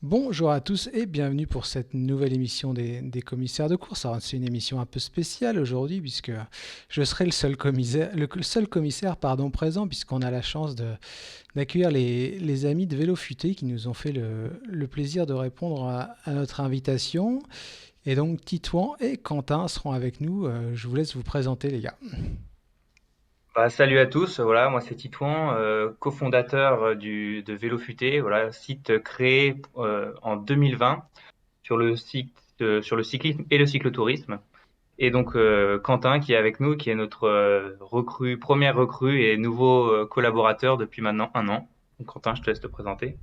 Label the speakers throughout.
Speaker 1: Bonjour à tous et bienvenue pour cette nouvelle émission des commissaires de course. Alors, c'est une émission un peu spéciale aujourd'hui puisque je serai le seul commissaire présent puisqu'on a la chance d'accueillir les amis de Vélo Futé qui nous ont fait le plaisir de répondre à notre invitation. Et donc Titouan et Quentin seront avec nous. Je vous laisse vous présenter les gars.
Speaker 2: Salut à tous, voilà, moi c'est Titouan, cofondateur de Vélo Futé, voilà, site créé en 2020 sur le cyclisme et le cyclotourisme. Et donc Quentin qui est avec nous, qui est notre première recrue et nouveau collaborateur depuis maintenant un an. Donc, Quentin, je te laisse te présenter.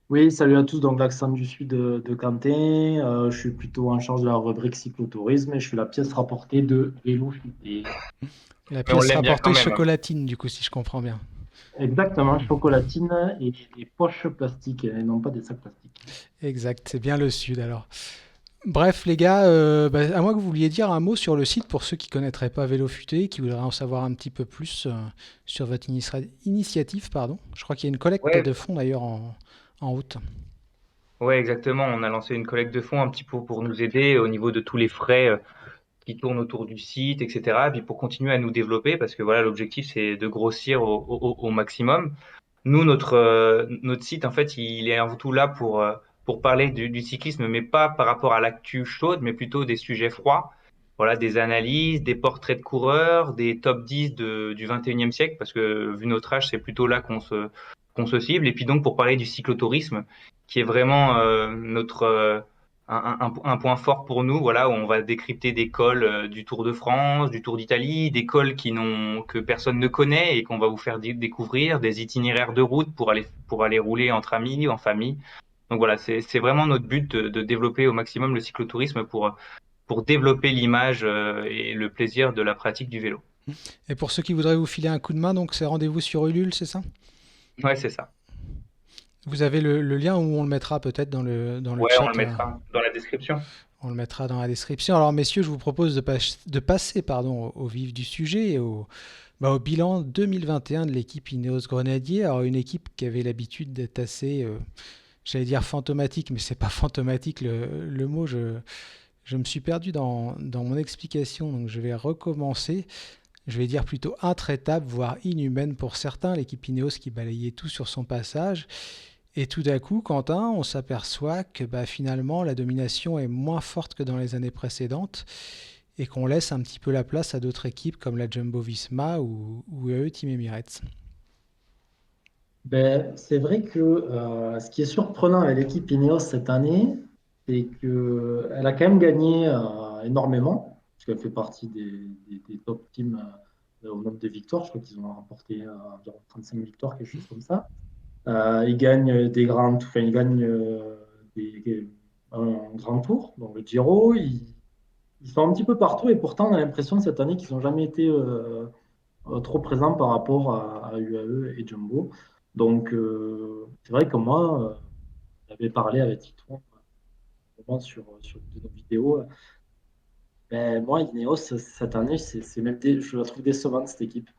Speaker 3: Oui, salut à tous. Donc, l'accent du sud de Quentin. Je suis plutôt en charge de la rubrique cyclotourisme et je suis la pièce rapportée de Vélo Futé.
Speaker 1: La
Speaker 2: Mais on
Speaker 1: pièce
Speaker 2: l'aime bien quand
Speaker 1: rapportée
Speaker 2: même.
Speaker 1: chocolatine du coup si je comprends bien.
Speaker 3: Exactement, chocolatine et des poches plastiques et non pas des sacs plastiques.
Speaker 1: Exact, c'est bien le sud alors. Bref, les gars, à moins que vous vouliez dire un mot sur le site pour ceux qui ne connaîtraient pas Vélo Futé, qui voudraient en savoir un petit peu plus sur votre initiative, pardon. Je crois qu'il y a une collecte
Speaker 2: Ouais,
Speaker 1: de fonds d'ailleurs en route.
Speaker 2: ouais, exactement. On a lancé une collecte de fonds un petit peu pour nous aider au niveau de tous les frais qui tournent autour du site, etc. Et puis pour continuer à nous développer, parce que voilà, l'objectif c'est de grossir au maximum. Nous, notre site, en fait, il est avant tout là pour parler du cyclisme, mais pas par rapport à l'actu chaude, mais plutôt des sujets froids. Voilà, des analyses, des portraits de coureurs, des top 10 du 21e siècle, parce que vu notre âge, c'est plutôt là qu'on se cible. Et puis donc pour parler du cyclotourisme, qui est vraiment notre un point fort pour nous, voilà, où on va décrypter des cols du Tour de France, du Tour d'Italie, des cols que personne ne connaît et qu'on va vous faire découvrir, des itinéraires de route pour aller rouler entre amis, en famille. Donc voilà, c'est vraiment notre but de développer au maximum le cyclotourisme pour développer l'image et le plaisir de la pratique du vélo.
Speaker 1: Et pour ceux qui voudraient vous filer un coup de main, donc c'est rendez-vous sur Ulule, c'est ça?
Speaker 2: Ouais, c'est ça.
Speaker 1: Vous avez le lien où on le mettra peut-être dans le
Speaker 2: Ouais, on le
Speaker 1: chat.
Speaker 2: mettra dans la description.
Speaker 1: On le mettra dans la description. Alors messieurs, je vous propose de passer au vif du sujet et au bilan 2021 de l'équipe Ineos Grenadier. Alors une équipe qui avait l'habitude d'être assez, j'allais dire fantomatique, mais c'est pas fantomatique le mot. Je me suis perdu dans mon explication, donc je vais recommencer. Je vais dire plutôt intraitable, voire inhumaine pour certains. L'équipe Ineos qui balayait tout sur son passage. Et tout d'un coup, Quentin, on s'aperçoit que finalement la domination est moins forte que dans les années précédentes et qu'on laisse un petit peu la place à d'autres équipes comme la Jumbo-Visma ou UAE Team Emirates.
Speaker 3: Ben, c'est vrai que ce qui est surprenant avec l'équipe Ineos cette année, c'est qu'elle a quand même gagné énormément, puisqu'elle fait partie des top teams au nombre de victoires. Je crois qu'ils ont remporté environ 35 victoires, quelque chose comme ça. Ils gagnent des grands, enfin, ils gagnent un grand tour, donc le Giro. Ils sont un petit peu partout et pourtant on a l'impression cette année qu'ils n'ont jamais été trop présents par rapport à UAE et Jumbo. Donc c'est vrai que moi, j'avais parlé avec Titouan sur une de nos vidéos. Ben, moi, Ineos, cette année, je la trouve décevante, cette équipe.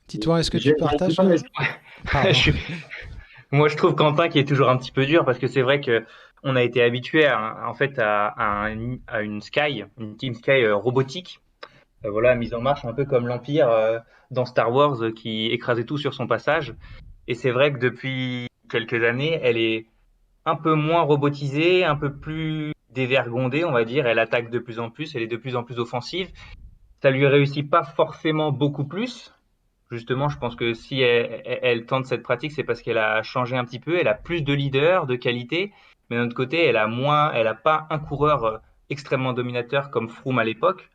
Speaker 1: Titouan, est-ce que tu
Speaker 3: J'ai
Speaker 1: partages
Speaker 3: pas
Speaker 2: Je
Speaker 1: Pardon.
Speaker 2: suis- Moi, je trouve Quentin qui est toujours un petit peu dur parce que c'est vrai que on a été habitué en fait à une Sky, une Team Sky robotique, voilà, mise en marche un peu comme l'Empire dans Star Wars qui écrasait tout sur son passage. Et c'est vrai que depuis quelques années, elle est un peu moins robotisée, un peu plus dévergondée, on va dire. Elle attaque de plus en plus, elle est de plus en plus offensive. Ça lui réussit pas forcément beaucoup plus. Justement, je pense que si elle tente cette pratique, c'est parce qu'elle a changé un petit peu, elle a plus de leaders, de qualité, mais d'un autre côté, elle a pas un coureur extrêmement dominateur comme Froome à l'époque.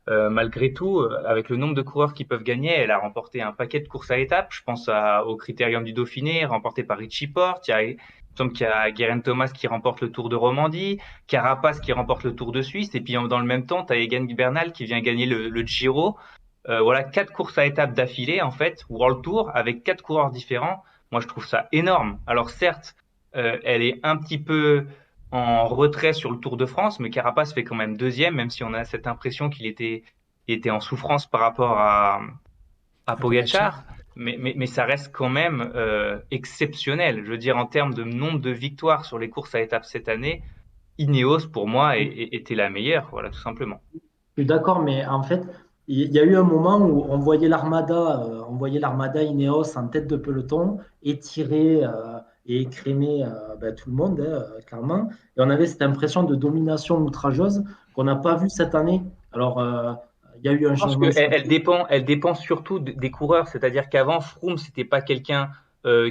Speaker 2: Malgré tout, avec le nombre de coureurs qui peuvent gagner, elle a remporté un paquet de courses à étapes. Je pense au Critérium du Dauphiné, remporté par Richie Porte. Il me semble qu'il y a Geraint Thomas qui remporte le Tour de Romandie, Carapaz qui remporte le Tour de Suisse, et puis dans le même temps, tu as Egan Bernal qui vient gagner le Giro. Voilà, quatre courses à étapes d'affilée, en fait, World Tour, avec quatre coureurs différents. Moi, je trouve ça énorme. Alors certes, elle est un petit peu en retrait sur le Tour de France, mais Carapaz fait quand même deuxième, même si on a cette impression il était en souffrance par rapport à
Speaker 1: À Pogacar.
Speaker 2: Pogacar. mais ça reste quand même exceptionnel. Je veux dire, en termes de nombre de victoires sur les courses à étapes cette année, Ineos, pour moi, était la meilleure, voilà, tout simplement.
Speaker 3: Je suis d'accord, mais en fait, il y a eu un moment où on voyait l'armada Ineos en tête de peloton, étirer et écrémer ben, tout le monde, clairement. Et on avait cette impression de domination outrageuse qu'on n'a pas vue cette année. Alors, il y a eu un
Speaker 2: Je pense
Speaker 3: changement de
Speaker 2: qu'elle
Speaker 3: stratégie.
Speaker 2: elle dépend surtout des coureurs. C'est-à-dire qu'avant, Froome, c'était pas quelqu'un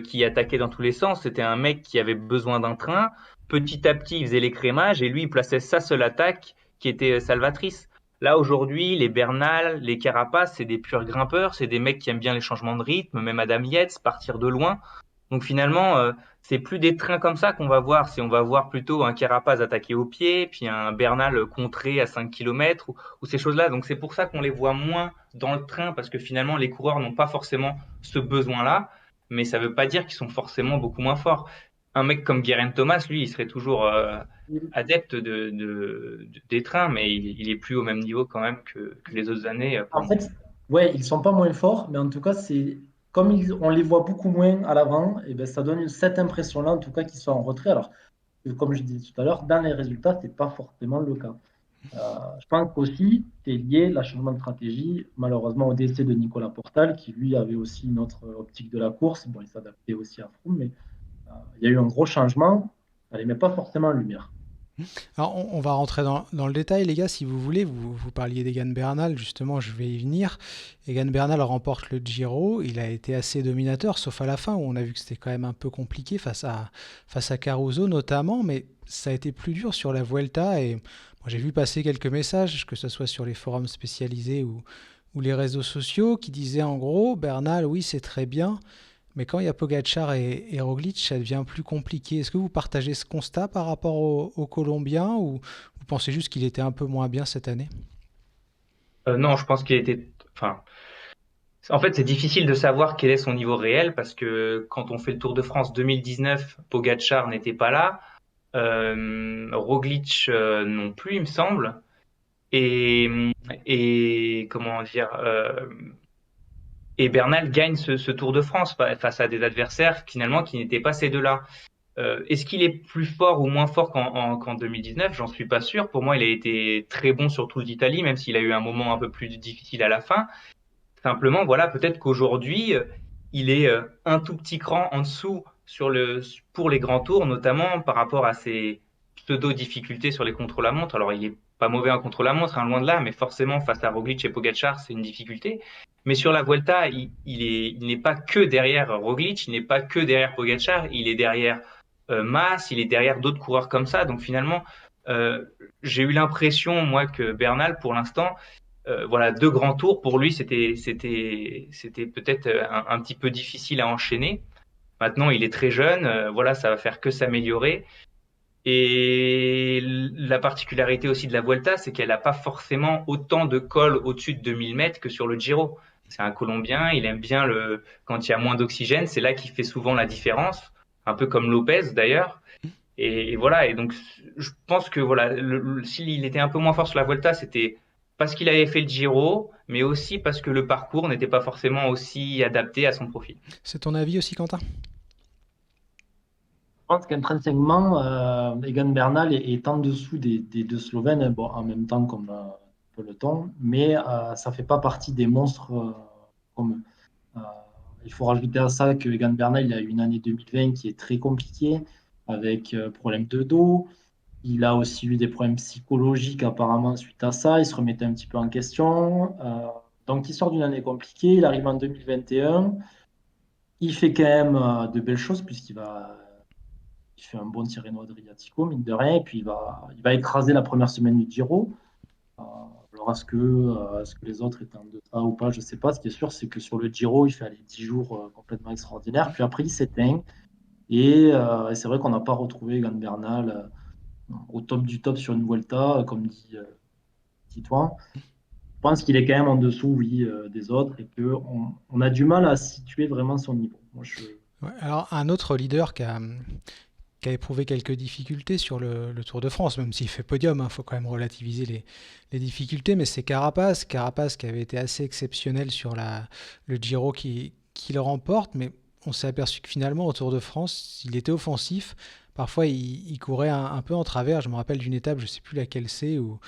Speaker 2: qui attaquait dans tous les sens. C'était un mec qui avait besoin d'un train. Petit à petit, il faisait l'écrémage et lui, il plaçait sa seule attaque qui était salvatrice. Là, aujourd'hui, les Bernal, les Carapace, c'est des purs grimpeurs. C'est des mecs qui aiment bien les changements de rythme. Même Adam Yates, partir de loin. Donc finalement, c'est plus des trains comme ça qu'on va voir. On va voir plutôt un Carapaz attaqué au pied, puis un Bernal contré à 5 km ou ces choses-là. Donc c'est pour ça qu'on les voit moins dans le train parce que finalement les coureurs n'ont pas forcément ce besoin-là, mais ça ne veut pas dire qu'ils sont forcément beaucoup moins forts. Un mec comme Geraint Thomas, lui, il serait toujours adepte des trains, mais il est plus au même niveau quand même que les autres années pour
Speaker 3: En
Speaker 2: moi.
Speaker 3: fait, ouais, ils sont pas moins forts, mais en tout cas, c'est comme on les voit beaucoup moins à l'avant, et ben, ça donne cette impression-là, en tout cas, qu'ils sont en retrait. Alors, comme je disais tout à l'heure, dans les résultats, c'est pas forcément le cas. Euh, je pense qu'aussi, c'est lié la changement de stratégie, malheureusement, au décès de Nicolas Portal, qui lui avait aussi une autre optique de la course. Bon, il s'adaptait aussi à Froome, mais il y a eu un gros changement. Elle n'est pas forcément en lumière.
Speaker 1: Alors, on va rentrer dans le détail, les gars, si vous voulez. Vous parliez d'Egan Bernal, justement, je vais y venir. Egan Bernal remporte le Giro. Il a été assez dominateur, sauf à la fin, où on a vu que c'était quand même un peu compliqué face à Caruso, notamment. Mais ça a été plus dur sur la Vuelta. Et moi, j'ai vu passer quelques messages, que ce soit sur les forums spécialisés ou les réseaux sociaux, qui disaient en gros, Bernal, oui, c'est très bien. Mais quand il y a Pogacar et Roglic, ça devient plus compliqué. Est-ce que vous partagez ce constat par rapport aux Colombiens ou vous pensez juste qu'il était un peu moins bien cette année?
Speaker 2: Non, je pense qu'il était. Enfin, en fait, c'est difficile de savoir quel est son niveau réel parce que quand on fait le Tour de France 2019, Pogacar n'était pas là, Roglic non plus, il me semble, et, et comment dire, et Bernal gagne ce Tour de France face à des adversaires finalement qui n'étaient pas ces deux-là. Est-ce qu'il est plus fort ou moins fort qu'en 2019? J'en suis pas sûr. Pour moi, il a été très bon sur tout l'Italie, même s'il a eu un moment un peu plus difficile à la fin. Simplement, voilà, peut-être qu'aujourd'hui, il est un tout petit cran en dessous pour les grands tours, notamment par rapport à ses pseudo-difficultés sur les contre-la-montre. Alors, il est pas mauvais en contre-la-montre, hein, loin de là, mais forcément, face à Roglic et Pogacar, c'est une difficulté. Mais sur la Vuelta, il n'est pas que derrière Roglic, il n'est pas que derrière Pogacar, il est derrière Mas, il est derrière d'autres coureurs comme ça. Donc finalement, euh, j'ai eu l'impression, moi, que Bernal, pour l'instant, voilà, deux grands tours pour lui, c'était peut-être un petit peu difficile à enchaîner. Maintenant, il est très jeune, voilà, ça va faire que s'améliorer. Et la particularité aussi de la Vuelta, c'est qu'elle n'a pas forcément autant de cols au-dessus de 2000 mètres que sur le Giro. C'est un Colombien, il aime bien quand il y a moins d'oxygène, c'est là qu'il fait souvent la différence, un peu comme Lopez d'ailleurs. Et voilà, et donc je pense que voilà, s'il était un peu moins fort sur la Volta, c'était parce qu'il avait fait le Giro, mais aussi parce que le parcours n'était pas forcément aussi adapté à son profil.
Speaker 1: C'est ton avis aussi, Quentin?
Speaker 3: Je pense qu'intrinsèquement, Egan Bernal est en dessous des deux Slovènes, bon, en même temps comme peloton, mais ça ne fait pas partie des monstres comme eux. Euh, il faut rajouter à ça que Egan Bernal il a eu une année 2020 qui est très compliquée, avec problème de dos. Il a aussi eu des problèmes psychologiques apparemment suite à ça. Il se remettait un petit peu en question. Donc il sort d'une année compliquée. Il arrive en 2021. Il fait quand même de belles choses il fait un bon Tirreno Adriatico, mine de rien. Et puis il va écraser la première semaine du Giro. Alors est-ce que les autres étaient en deçà ou pas, je ne sais pas. Ce qui est sûr, c'est que sur le Giro, il fait aller 10 jours complètement extraordinaires. Puis après, il s'éteint. Et c'est vrai qu'on n'a pas retrouvé Egan Bernal au top du top sur une Vuelta, comme dit toi. Je pense qu'il est quand même en dessous, oui, des autres et on a du mal à situer vraiment son niveau.
Speaker 1: Ouais, alors, un autre leader qui a éprouvé quelques difficultés sur le Tour de France, même s'il fait podium, il faut quand même relativiser les difficultés, mais c'est Carapaz qui avait été assez exceptionnel sur le Giro qu'il remporte, mais on s'est aperçu que finalement, au Tour de France, il était offensif. Parfois, il courait un peu en travers. Je me rappelle d'une étape, je ne sais plus laquelle c'est, où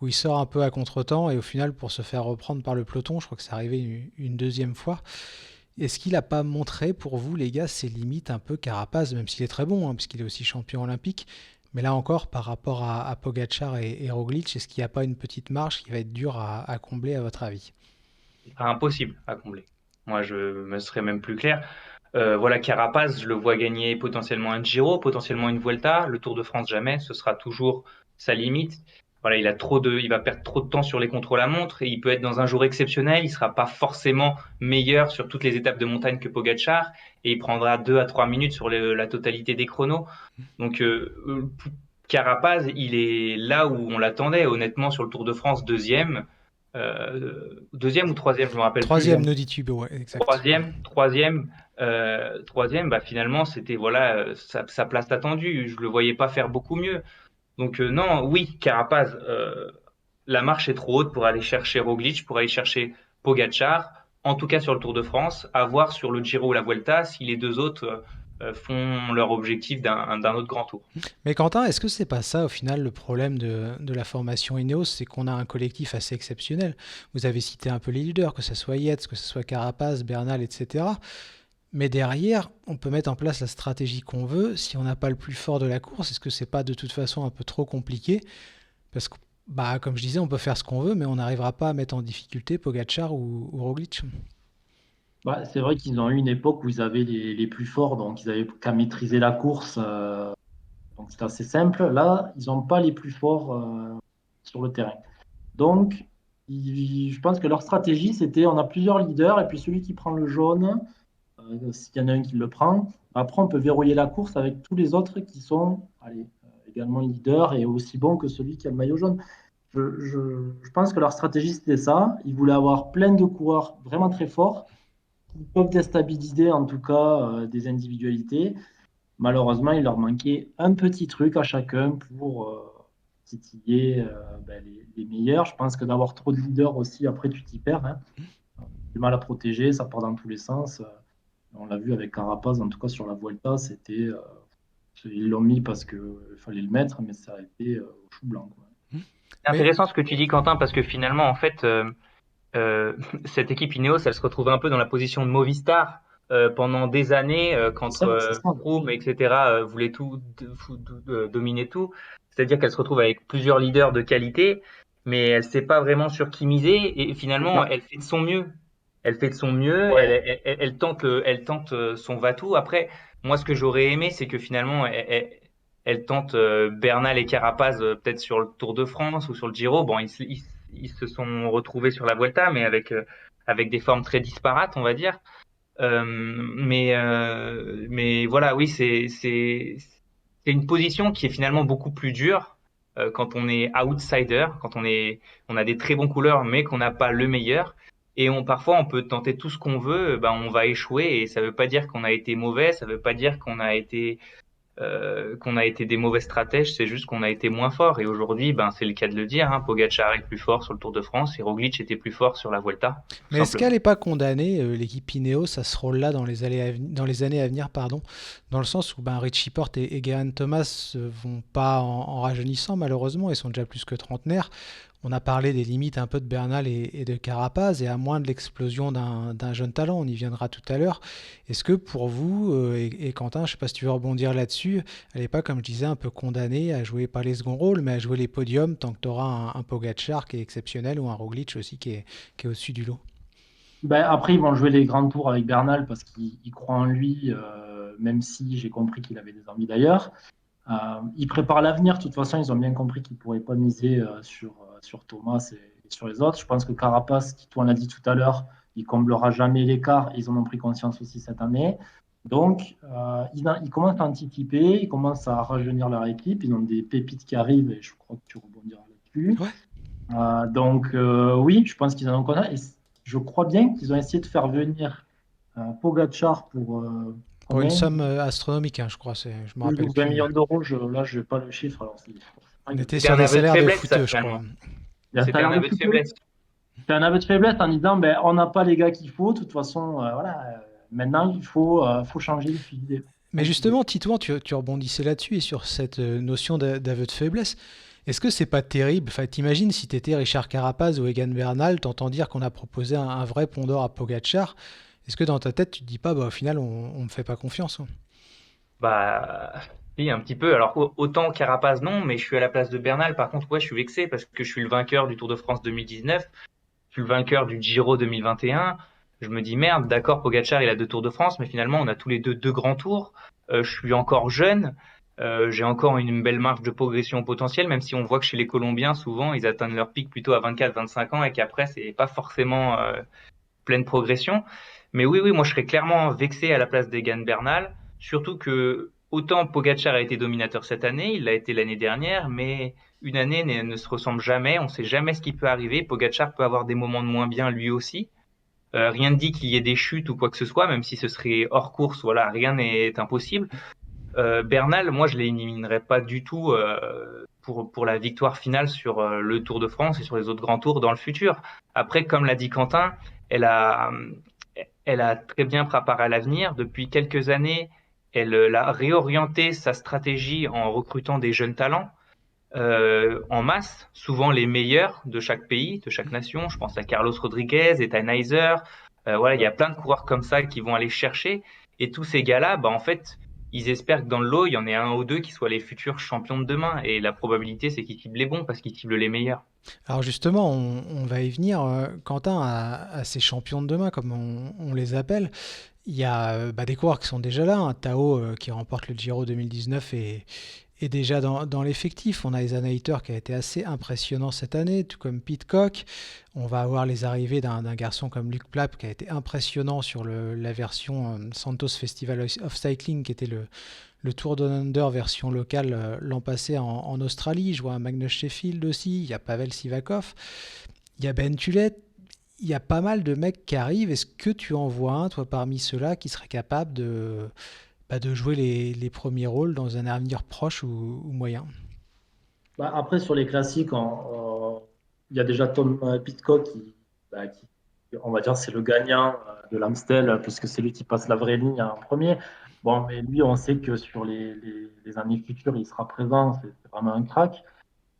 Speaker 1: il sort un peu à contretemps et au final, pour se faire reprendre par le peloton, je crois que c'est arrivé une deuxième fois. Est-ce qu'il n'a pas montré pour vous, les gars, ses limites un peu Carapaz, même s'il est très bon, hein, puisqu'il est aussi champion olympique? Mais là encore, par rapport à Pogacar et Roglic, est-ce qu'il n'y a pas une petite marge qui va être dure à combler, à votre avis?
Speaker 2: C'est pas impossible à combler. Moi, je me serais même plus clair. Voilà, Carapaz, je le vois gagner potentiellement un Giro, potentiellement une Vuelta. Le Tour de France, jamais. Ce sera toujours sa limite. Voilà, il va perdre trop de temps sur les contre-la-montre et il peut être dans un jour exceptionnel. Il sera pas forcément meilleur sur toutes les étapes de montagne que Pogacar et il prendra 2 à 3 minutes sur la totalité des chronos. Donc, Carapaz, il est là où on l'attendait. Honnêtement, sur le Tour de France, deuxième ou troisième, je me rappelle plus.
Speaker 1: Troisième, nous dis-tu, ouais, exact.
Speaker 2: Troisième, bah finalement c'était voilà sa place attendue. Je le voyais pas faire beaucoup mieux. Donc non, oui, Carapaz, la marche est trop haute pour aller chercher Roglic, pour aller chercher Pogacar. En tout cas sur le Tour de France, à voir sur le Giro ou la Vuelta si les deux autres font leur objectif d'un autre grand tour.
Speaker 1: Mais Quentin, est-ce que c'est pas ça au final le problème de la formation Ineos, c'est qu'on a un collectif assez exceptionnel. Vous avez cité un peu les leaders, que ce soit Yates, que ce soit Carapaz, Bernal, etc. Mais derrière, on peut mettre en place la stratégie qu'on veut. Si on n'a pas le plus fort de la course, est-ce que c'est pas de toute façon un peu trop compliqué? Parce que, bah, comme je disais, on peut faire ce qu'on veut, mais on n'arrivera pas à mettre en difficulté Pogacar ou Roglic.
Speaker 3: Bah, c'est vrai qu'ils ont eu une époque où ils avaient les plus forts, donc ils avaient qu'à maîtriser la course. Donc c'est assez simple. Là, ils n'ont pas les plus forts sur le terrain. Donc, je pense que leur stratégie, c'était on a plusieurs leaders, et puis celui qui prend le jaune, s'il y en a un qui le prend, après on peut verrouiller la course avec tous les autres qui sont allez, également leaders et aussi bons que celui qui a le maillot jaune. Je pense que leur stratégie, c'était ça. Ils voulaient avoir plein de coureurs vraiment très forts qui peuvent déstabiliser en tout cas des individualités. Malheureusement, il leur manquait un petit truc à chacun pour titiller les meilleurs. Je pense que d'avoir trop de leaders aussi, après, tu t'y perds. Hein. Du mal à protéger, ça part dans tous les sens. On l'a vu avec Carapaz, en tout cas sur la Vuelta, ils l'ont mis parce qu'il fallait le mettre, mais ça a été au chou blanc. Quoi.
Speaker 2: C'est
Speaker 1: Mais
Speaker 2: intéressant ce que tu dis, Quentin, parce que finalement, en fait, cette équipe Ineos, elle se retrouvait un peu dans la position de Movistar pendant des années quand
Speaker 3: C'est ça.
Speaker 2: Froome, etc. Voulaient dominer tout. C'est-à-dire qu'elle se retrouve avec plusieurs leaders de qualité, mais elle sait pas vraiment sur qui miser et
Speaker 3: C'est
Speaker 2: finalement,
Speaker 3: ça.
Speaker 2: elle fait de son mieux. Elle fait de son mieux,
Speaker 3: Ouais.
Speaker 2: elle tente son va-tout. Après, moi, ce que j'aurais aimé, c'est que finalement, elle tente Bernal et Carapaz peut-être sur le Tour de France ou sur le Giro. Bon, ils se sont retrouvés sur la Vuelta, mais avec des formes très disparates, on va dire. Mais voilà, oui, c'est une position qui est finalement beaucoup plus dure quand on est outsider, on a des très bons couleurs, mais qu'on n'a pas le meilleur. Et parfois, on peut tenter tout ce qu'on veut, ben, on va échouer. Et ça veut pas dire qu'on a été mauvais, ça veut pas dire qu'on a été des mauvais stratèges, c'est juste qu'on a été moins fort. Et aujourd'hui, ben, c'est le cas de le dire, hein, Pogacar est plus fort sur le Tour de France et Roglic était plus fort sur la Vuelta, tout
Speaker 1: Mais est-ce qu'elle
Speaker 2: simplement.
Speaker 1: n'est pas condamnée, l'équipe Ineos, à ce rôle-là dans les années à venir, pardon, dans le sens où ben, Richie Porte et Geraint Thomas vont pas en rajeunissant, malheureusement, ils sont déjà plus que trentenaires. On a parlé des limites un peu de Bernal et de Carapaz, et à moins de l'explosion d'un jeune talent, on y viendra tout à l'heure. Est-ce que pour vous, et Quentin, je ne sais pas si tu veux rebondir là-dessus, elle n'est pas, comme je disais, un peu condamnée à jouer pas les seconds rôles, mais à jouer les podiums tant que tu auras un Pogacar qui est exceptionnel ou un Roglic aussi qui est au-dessus du lot?
Speaker 3: Ben, après, ils vont jouer les grands tours avec Bernal parce qu'ils croient en lui, même si j'ai compris qu'il avait des envies d'ailleurs. Ils préparent l'avenir. De toute façon, ils ont bien compris qu'ils ne pourraient pas miser sur Thomas et sur les autres. Je pense que Carapace, qui toi on l'a dit tout à l'heure, il comblera jamais l'écart. Ils en ont pris conscience aussi cette année. Donc, ils commencent à anticiper, ils commencent à rajeunir leur équipe. Ils ont des pépites qui arrivent et je crois que tu rebondiras là-dessus.
Speaker 1: Ouais.
Speaker 3: Donc, oui, je pense qu'ils en ont conscience. Et je crois bien qu'ils ont essayé de faire venir Pogacar pour
Speaker 1: Pour une
Speaker 3: combien?
Speaker 1: somme astronomique, hein, je crois, je me
Speaker 3: 12
Speaker 1: rappelle
Speaker 3: ou 20
Speaker 1: plus, mais
Speaker 3: millions d'euros. Là, je n'ai pas le chiffre. Alors,
Speaker 1: on
Speaker 3: il
Speaker 1: était
Speaker 2: C'était
Speaker 1: sur
Speaker 2: un
Speaker 1: des
Speaker 2: aveu de
Speaker 1: salaires de
Speaker 2: faiblesse, ça,
Speaker 1: footeux, je crois.
Speaker 2: finalement.
Speaker 3: y a
Speaker 2: C'était un
Speaker 3: un
Speaker 2: aveu de faiblesse.
Speaker 3: c'est un aveu de faiblesse en disant ben, on n'a pas les gars qu'il faut. De toute façon, voilà, Maintenant, faut changer le fusil
Speaker 1: Mais justement, Titouan, tu rebondissais là-dessus et sur cette notion d'aveu de faiblesse. Est-ce que c'est pas terrible? Enfin, t'imagines si t'étais Richard Carapaz ou Egan Bernal, t'entends dire qu'on a proposé un vrai pondeur à Pogacar. Est-ce que dans ta tête, tu te dis pas, bah, au final, on me fait pas confiance, hein?
Speaker 2: Bah, si, un petit peu. Alors, autant Carapaz, non, mais je suis à la place de Bernal. Par contre, ouais, je suis vexé parce que je suis le vainqueur du Tour de France 2019. Je suis le vainqueur du Giro 2021. Je me dis, merde, d'accord, Pogacar, il a 2 Tours de France, mais finalement, on a tous les deux grands tours. Je suis encore jeune. J'ai encore une belle marge de progression potentielle, même si on voit que chez les Colombiens, souvent, ils atteignent leur pic plutôt à 24-25 ans et qu'après, c'est pas forcément pleine progression. Mais oui, oui, moi je serais clairement vexé à la place d'Egan Bernal, surtout que autant Pogacar a été dominateur cette année, il l'a été l'année dernière, mais une année ne se ressemble jamais, on sait jamais ce qui peut arriver. Pogacar peut avoir des moments de moins bien lui aussi. Rien ne dit qu'il y ait des chutes ou quoi que ce soit, même si ce serait hors course, voilà, rien n'est impossible. Bernal, moi je l'éliminerais pas du tout pour la victoire finale sur le Tour de France et sur les autres grands tours dans le futur. Après, comme l'a dit Quentin, elle a, elle a très bien préparé à l'avenir. Depuis quelques années, elle a réorienté sa stratégie en recrutant des jeunes talents en masse, souvent les meilleurs de chaque pays, de chaque nation. Je pense à Carlos Rodriguez, Ethan Heiser. Voilà, il y a plein de coureurs comme ça qui vont aller chercher. Et tous ces gars-là, bah, en fait, ils espèrent que dans le lot, il y en ait un ou deux qui soient les futurs champions de demain. Et la probabilité, c'est qu'ils ciblent les bons parce qu'ils ciblent les meilleurs.
Speaker 1: Alors justement, on va y venir, Quentin, à ces champions de demain, comme on les appelle. Il y a bah, des coureurs qui sont déjà là, hein. Tao qui remporte le Giro 2019 est déjà dans l'effectif. On a Ethan Hayter qui a été assez impressionnant cette année, tout comme Pidcock. On va avoir les arrivées d'un garçon comme Luc Plapp qui a été impressionnant sur la version Santos Festival of Cycling, qui était le Tour Down Under version locale l'an passé en Australie. Je vois un Magnus Sheffield aussi, il y a Pavel Sivakov, il y a Ben Tullet. Il y a pas mal de mecs qui arrivent. Est-ce que tu en vois un, toi, parmi ceux-là, qui serait capable de jouer les premiers rôles dans un avenir proche ou moyen?
Speaker 3: Bah, après, sur les classiques, il y a déjà Tom Pidcock on va dire, c'est le gagnant de l'Amstel, puisque c'est lui qui passe la vraie ligne en premier. Bon, mais lui, on sait que sur les années futures, il sera présent. C'est vraiment un crack.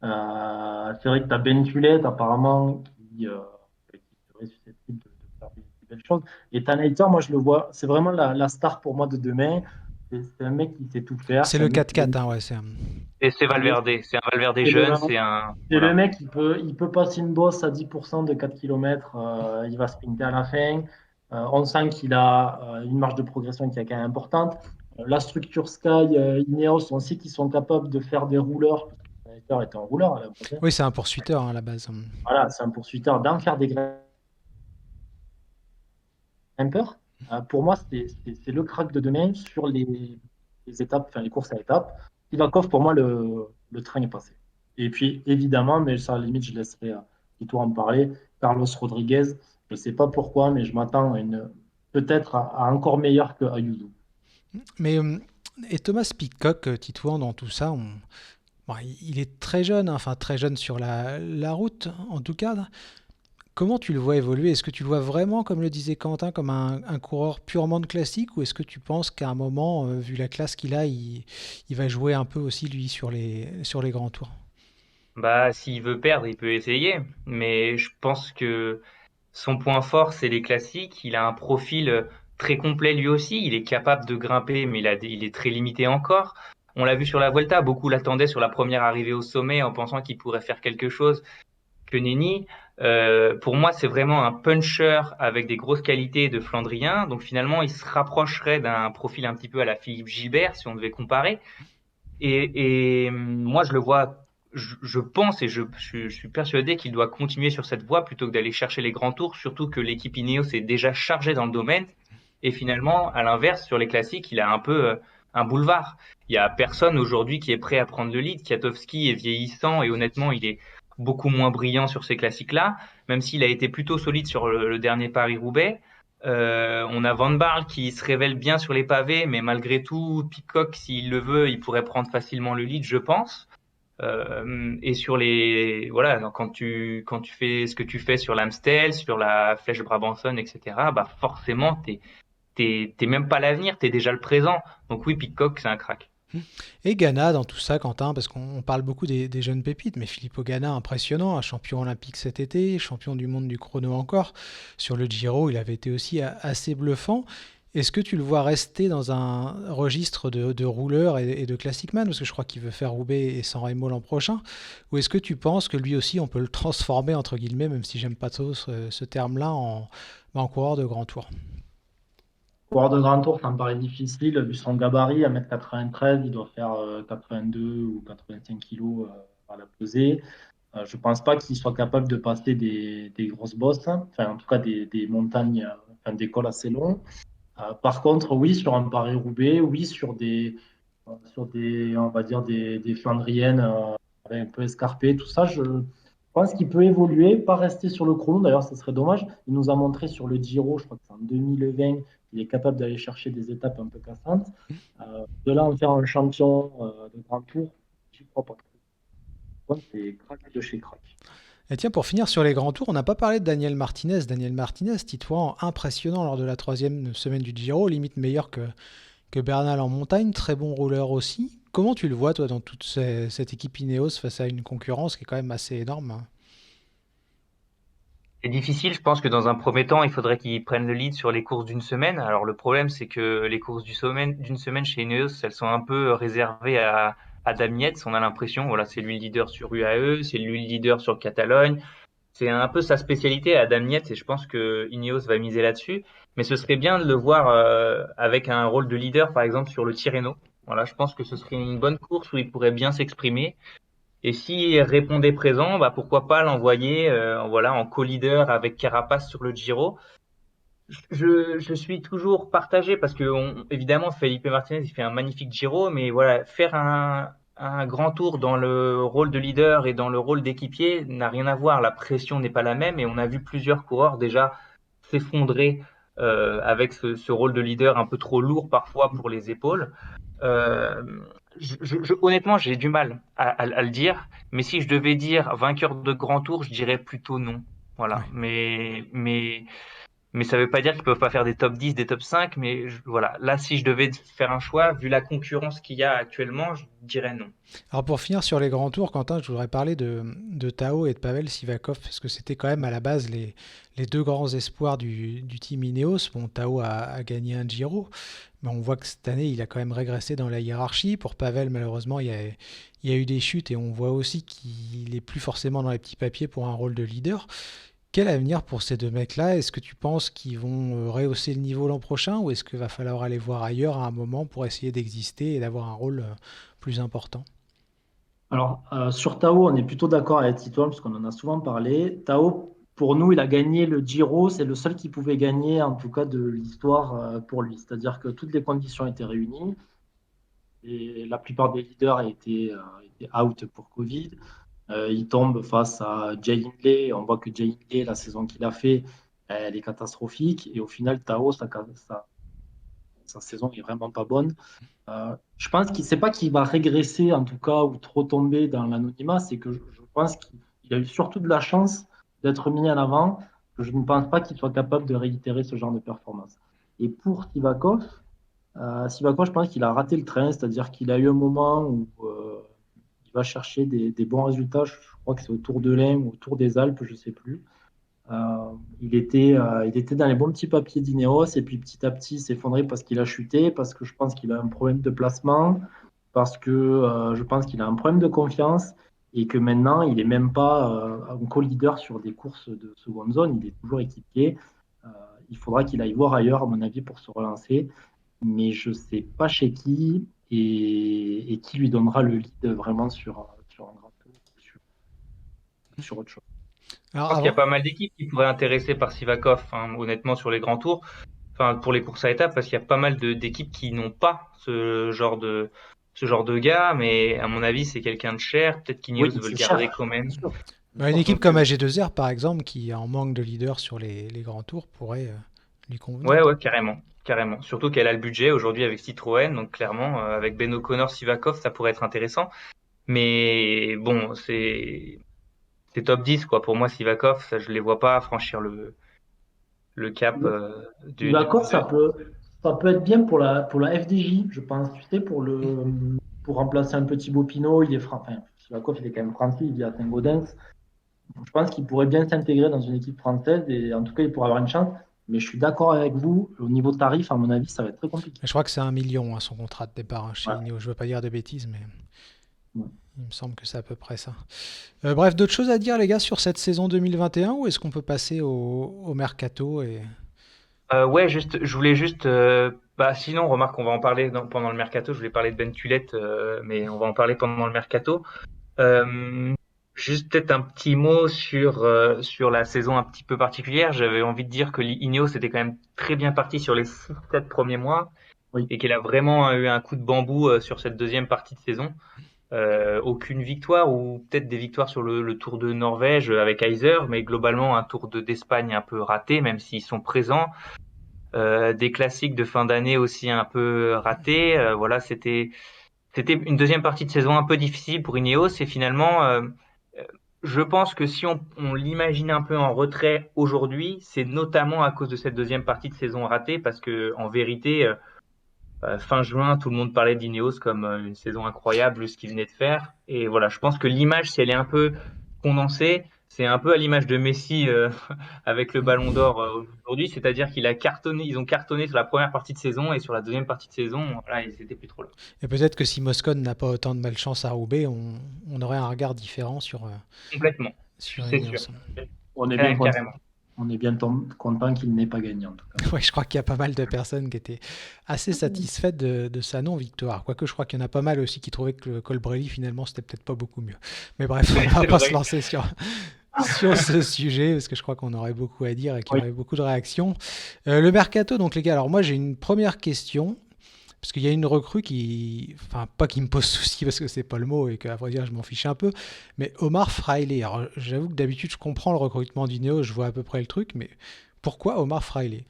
Speaker 3: C'est vrai que tu as Ben Tullet, apparemment, qui serait susceptible de faire des belles choses. Et Tanaiter, moi, je le vois, c'est vraiment la star pour moi de demain. C'est un mec qui sait tout faire.
Speaker 1: C'est
Speaker 3: C'est un
Speaker 1: le
Speaker 3: mec
Speaker 1: 4x4, hein, ouais, c'est
Speaker 2: Et c'est Valverde. C'est un Valverde
Speaker 3: c'est le,
Speaker 2: jeune, c'est un,
Speaker 3: c'est le
Speaker 2: voilà.
Speaker 3: mec, il peut passer une bosse à 10% de 4 km, il va sprinter à la fin. On sent qu'il a une marge de progression qui est quand même importante. La structure Sky, Ineos, on sait qu'ils sont capables de faire des rouleurs. Sky est un rouleur à la base, hein.
Speaker 1: Oui, c'est un poursuiteur hein, à la base.
Speaker 3: Voilà, c'est un poursuiteur, d'en faire des grimpeurs. Pour moi, c'est le crack de demain sur les étapes, enfin les courses à étapes. Ivakov, pour moi, le train est passé. Et puis, évidemment, mais ça, à la limite, je laisserai Tito en parler, Carlos Rodriguez. Je ne sais pas pourquoi, mais je m'attends peut-être à encore meilleur que Ayuso.
Speaker 1: Mais et Thomas Pidcock, Titouan, dans tout ça, bon, il est très jeune, hein, enfin très jeune sur la route en tout cas. Comment tu le vois évoluer? Est-ce que tu le vois vraiment, comme le disait Quentin, comme un coureur purement de classique, ou est-ce que tu penses qu'à un moment, vu la classe qu'il a, il va jouer un peu aussi lui sur les grands tours?
Speaker 2: Bah, s'il veut perdre, il peut essayer. Mais je pense que son point fort, c'est les classiques. Il a un profil très complet lui aussi. Il est capable de grimper, mais il est très limité encore. On l'a vu sur la Vuelta. Beaucoup l'attendaient sur la première arrivée au sommet en pensant qu'il pourrait faire quelque chose que Nenny. Pour moi, c'est vraiment un puncher avec des grosses qualités de Flandrien. Donc finalement, il se rapprocherait d'un profil un petit peu à la Philippe Gilbert, si on devait comparer. Et moi, je le vois, je pense et je suis persuadé qu'il doit continuer sur cette voie plutôt que d'aller chercher les grands tours, surtout que l'équipe Ineos est déjà chargée dans le domaine. Et finalement, à l'inverse, sur les classiques, il a un peu un boulevard. Il y a personne aujourd'hui qui est prêt à prendre le lead. Kwiatkowski est vieillissant et honnêtement, il est beaucoup moins brillant sur ces classiques-là, même s'il a été plutôt solide sur le dernier Paris-Roubaix. On a Van Barle qui se révèle bien sur les pavés, mais malgré tout, Pitcock, s'il le veut, il pourrait prendre facilement le lead, je pense. Et sur voilà, donc quand tu fais ce que tu fais sur l'Amstel, sur la Flèche Brabançonne, etc., bah forcément, t'es t'es même pas l'avenir, t'es déjà le présent. Donc oui, Pitcock, c'est un crack.
Speaker 1: Et Ghana dans tout ça, Quentin, parce qu'on parle beaucoup des jeunes pépites, mais Filippo Ganna, impressionnant, un champion olympique cet été, champion du monde du chrono encore. Sur le Giro, il avait été aussi assez bluffant. Est-ce que tu le vois rester dans un registre de rouleur et de classic man, parce que je crois qu'il veut faire Roubaix et San Remo l'an prochain, ou est-ce que tu penses que lui aussi on peut le transformer, entre guillemets, même si j'aime pas trop ce terme-là, en coureur de grand tour?
Speaker 3: Coureur de grand tour, ça me paraît difficile, vu son gabarit, 1m93, il doit faire 82 ou 85 kilos à la pesée. Je ne pense pas qu'il soit capable de passer des grosses bosses, hein. Enfin, en tout cas des montagnes, enfin, des cols assez longs. Par contre, oui, sur un Paris-Roubaix, oui, sur des, on va dire, des Flandriennes avec un peu escarpées, tout ça, je pense qu'il peut évoluer, pas rester sur le chrono. D'ailleurs, ce serait dommage. Il nous a montré sur le Giro, je crois que c'est en 2020, qu'il est capable d'aller chercher des étapes un peu cassantes. De là en faire un champion de grand tour, j'y crois pas. C'est crack de chez crack.
Speaker 1: Et tiens, pour finir sur les grands tours, on n'a pas parlé de Daniel Martinez. Daniel Martinez, titrant impressionnant lors de la troisième semaine du Giro, limite meilleur que Bernal en montagne, très bon rouleur aussi. Comment tu le vois, toi, dans toute cette équipe Ineos face à une concurrence qui est quand même assez énorme, hein?
Speaker 2: C'est difficile, je pense que dans un premier temps, il faudrait qu'ils prennent le lead sur les courses d'une semaine. Alors le problème, c'est que les courses d'une semaine chez Ineos, elles sont un peu réservées à Adam Yates. On a l'impression, voilà, c'est lui le leader sur UAE, c'est lui le leader sur Catalogne. C'est un peu sa spécialité, Adam Yates, et je pense que Ineos va miser là-dessus. Mais ce serait bien de le voir avec un rôle de leader, par exemple, sur le Tirreno. Voilà, je pense que ce serait une bonne course où il pourrait bien s'exprimer. Et s'il répondait présent, bah pourquoi pas l'envoyer voilà, en co-leader avec Carapace sur le Giro. Je suis toujours partagé parce que évidemment Felipe Martinez il fait un magnifique Giro, mais voilà, faire un grand tour dans le rôle de leader et dans le rôle d'équipier n'a rien à voir. La pression n'est pas la même et on a vu plusieurs coureurs déjà s'effondrer avec ce rôle de leader un peu trop lourd parfois pour les épaules. Euh, honnêtement, j'ai du mal à le dire, mais si je devais dire vainqueur de grand tour, je dirais plutôt non. Voilà,
Speaker 1: Ouais.
Speaker 2: mais ça veut pas dire qu'ils peuvent pas faire des top 10, des top 5, mais voilà, là, si je devais faire un choix, vu la concurrence qu'il y a actuellement, je dirais non.
Speaker 1: Alors pour finir sur les grands tours, Quentin, je voudrais parler de Tao et de Pavel Sivakov, parce que c'était quand même à la base les deux grands espoirs du team Ineos. Bon, Tao a gagné un Giro, mais on voit que cette année, il a quand même régressé dans la hiérarchie. Pour Pavel, malheureusement, il y a eu des chutes et on voit aussi qu'il est plus forcément dans les petits papiers pour un rôle de leader. Quel avenir pour ces deux mecs-là? Est-ce que tu penses qu'ils vont rehausser le niveau l'an prochain ou est-ce qu'il va falloir aller voir ailleurs à un moment pour essayer d'exister et d'avoir un rôle plus important?
Speaker 3: Alors, sur Tao, on est plutôt d'accord avec Tito, parce qu'on en a souvent parlé. Tao, pour nous, il a gagné le Giro. C'est le seul qui pouvait gagner, en tout cas, de l'histoire pour lui. C'est-à-dire que toutes les conditions étaient réunies. Et la plupart des leaders étaient out pour Covid. Il tombe face à Jay Hindley. On voit que Jay Hindley, la saison qu'il a fait, elle est catastrophique. Et au final, Tao, sa saison est vraiment pas bonne. Je pense qu'il ne sait pas qu'il va régresser, en tout cas, ou trop tomber dans l'anonymat. C'est que je pense qu'il a eu surtout de la chance d'être mis en avant. Que je ne pense pas qu'il soit capable de réitérer ce genre de performance. Et pour Sivakov, je pense qu'il a raté le train, c'est-à-dire qu'il a eu un moment où il va chercher des bons résultats. Je crois que c'est au Tour de l'Ain ou au Tour des Alpes, je ne sais plus. Il était dans les bons petits papiers d'Ineos et puis petit à petit il s'est effondré parce qu'il a chuté, parce que je pense qu'il a un problème de placement, parce que je pense qu'il a un problème de confiance et que maintenant il n'est même pas un co-leader sur des courses de seconde zone, il est toujours équipier. Euh, il faudra qu'il aille voir ailleurs, à mon avis, pour se relancer, mais je ne sais pas chez qui et qui lui donnera le lead vraiment sur un grand tour, sur autre chose.
Speaker 2: Je
Speaker 1: Alors
Speaker 2: pense qu'il y a
Speaker 1: avant,
Speaker 2: pas mal d'équipes qui pourraient intéresser par Sivakov, hein, honnêtement, sur les grands tours, enfin, pour les courses à étapes, parce qu'il y a pas mal d'équipes qui n'ont pas ce genre de gars, mais à mon avis, c'est quelqu'un de cher. Peut-être
Speaker 3: Oui,
Speaker 2: qu'Ineos veut le
Speaker 3: c'est
Speaker 2: garder
Speaker 3: cher,
Speaker 2: quand même.
Speaker 3: bien sûr. Bien
Speaker 1: une
Speaker 3: sûr.
Speaker 1: équipe
Speaker 2: Donc,
Speaker 1: comme AG2R, par exemple, qui est en manque de leader sur les grands tours, pourrait lui
Speaker 2: ouais,
Speaker 1: convenir.
Speaker 2: ouais, carrément, carrément. Surtout qu'elle a le budget aujourd'hui avec Citroën, donc clairement, avec Ben O'Connor, Sivakov, ça pourrait être intéressant. Mais bon, c'est top 10 quoi. Pour moi, Sivakov, ça, je les vois pas franchir le cap
Speaker 3: Sivakov,
Speaker 2: de.
Speaker 3: Ça peut être bien pour la FDJ, je pense, tu sais, pour remplacer un petit Thibaut Pinot, enfin, Sivakov, il est quand même français, il vit à Saint-Gaudens. Je pense qu'il pourrait bien s'intégrer dans une équipe française et en tout cas, il pourrait avoir une chance. Mais je suis d'accord avec vous, au niveau tarif, à mon avis, ça va être très compliqué.
Speaker 1: Je crois que c'est 1 million son contrat de départ chez
Speaker 3: Ouais.
Speaker 1: Ineos. Je veux pas dire de bêtises, mais
Speaker 3: Ouais.
Speaker 1: il me semble que c'est à peu près ça. Bref, d'autres choses à dire, les gars, sur cette saison 2021 ou est-ce qu'on peut passer au mercato et...
Speaker 2: Ouais, juste, je voulais juste, bah, sinon, remarque, on va en parler pendant le mercato. Je voulais parler de Ben Tulette, mais on va en parler pendant le mercato. Euh, Juste peut-être un petit mot sur la saison un petit peu particulière. J'avais envie de dire que l'Ineos était quand même très bien parti sur les 6-7 premiers mois
Speaker 3: Oui.
Speaker 2: et qu'elle a vraiment eu un coup de bambou sur cette deuxième partie de saison. Aucune victoire ou peut-être des victoires sur le Tour de Norvège avec Heiser, mais globalement un Tour d'Espagne un peu raté, même s'ils sont présents. Des classiques de fin d'année aussi un peu ratés. Voilà, c'était une deuxième partie de saison un peu difficile pour Ineos et finalement, euh, je pense que si on l'imagine un peu en retrait aujourd'hui, c'est notamment à cause de cette deuxième partie de saison ratée parce que en vérité, fin juin, tout le monde parlait d'Ineos comme une saison incroyable, ce qu'il venait de faire. Et voilà, je pense que l'image, si elle est un peu condensée, c'est un peu à l'image de Messi avec le Ballon d'Or aujourd'hui, c'est-à-dire qu'il a cartonné, ils ont cartonné sur la première partie de saison et sur la deuxième partie de saison, voilà, ils étaient plus trop là.
Speaker 1: Et peut-être que si Moscone n'a pas autant de malchance à Roubaix, on aurait un regard différent
Speaker 2: Complètement,
Speaker 1: sur
Speaker 2: c'est sûr.
Speaker 1: Ineos.
Speaker 3: On est bien content,
Speaker 2: Carrément.
Speaker 3: on est bien content qu'il n'ait pas gagné, en tout cas.
Speaker 1: Ouais, je crois qu'il y a pas mal de personnes qui étaient assez satisfaites de sa non-victoire. Quoique je crois qu'il y en a pas mal aussi qui trouvaient que le Colbrelli, finalement, c'était peut-être pas beaucoup mieux. Mais bref, on va
Speaker 2: C'est
Speaker 1: pas se
Speaker 2: vrai.
Speaker 1: lancer sur ce sujet, parce que je crois qu'on aurait beaucoup à dire et qu'il y
Speaker 3: Oui.
Speaker 1: aurait beaucoup de réactions. Le mercato, donc les gars, alors moi j'ai une première question, parce qu'il y a une recrue qui, enfin pas qui me pose souci parce que c'est pas le mot et qu'à vrai dire je m'en fiche un peu, mais Omar Fraile. Alors j'avoue que d'habitude je comprends le recrutement d'Ineos, je vois à peu près le truc, mais pourquoi Omar Fraile?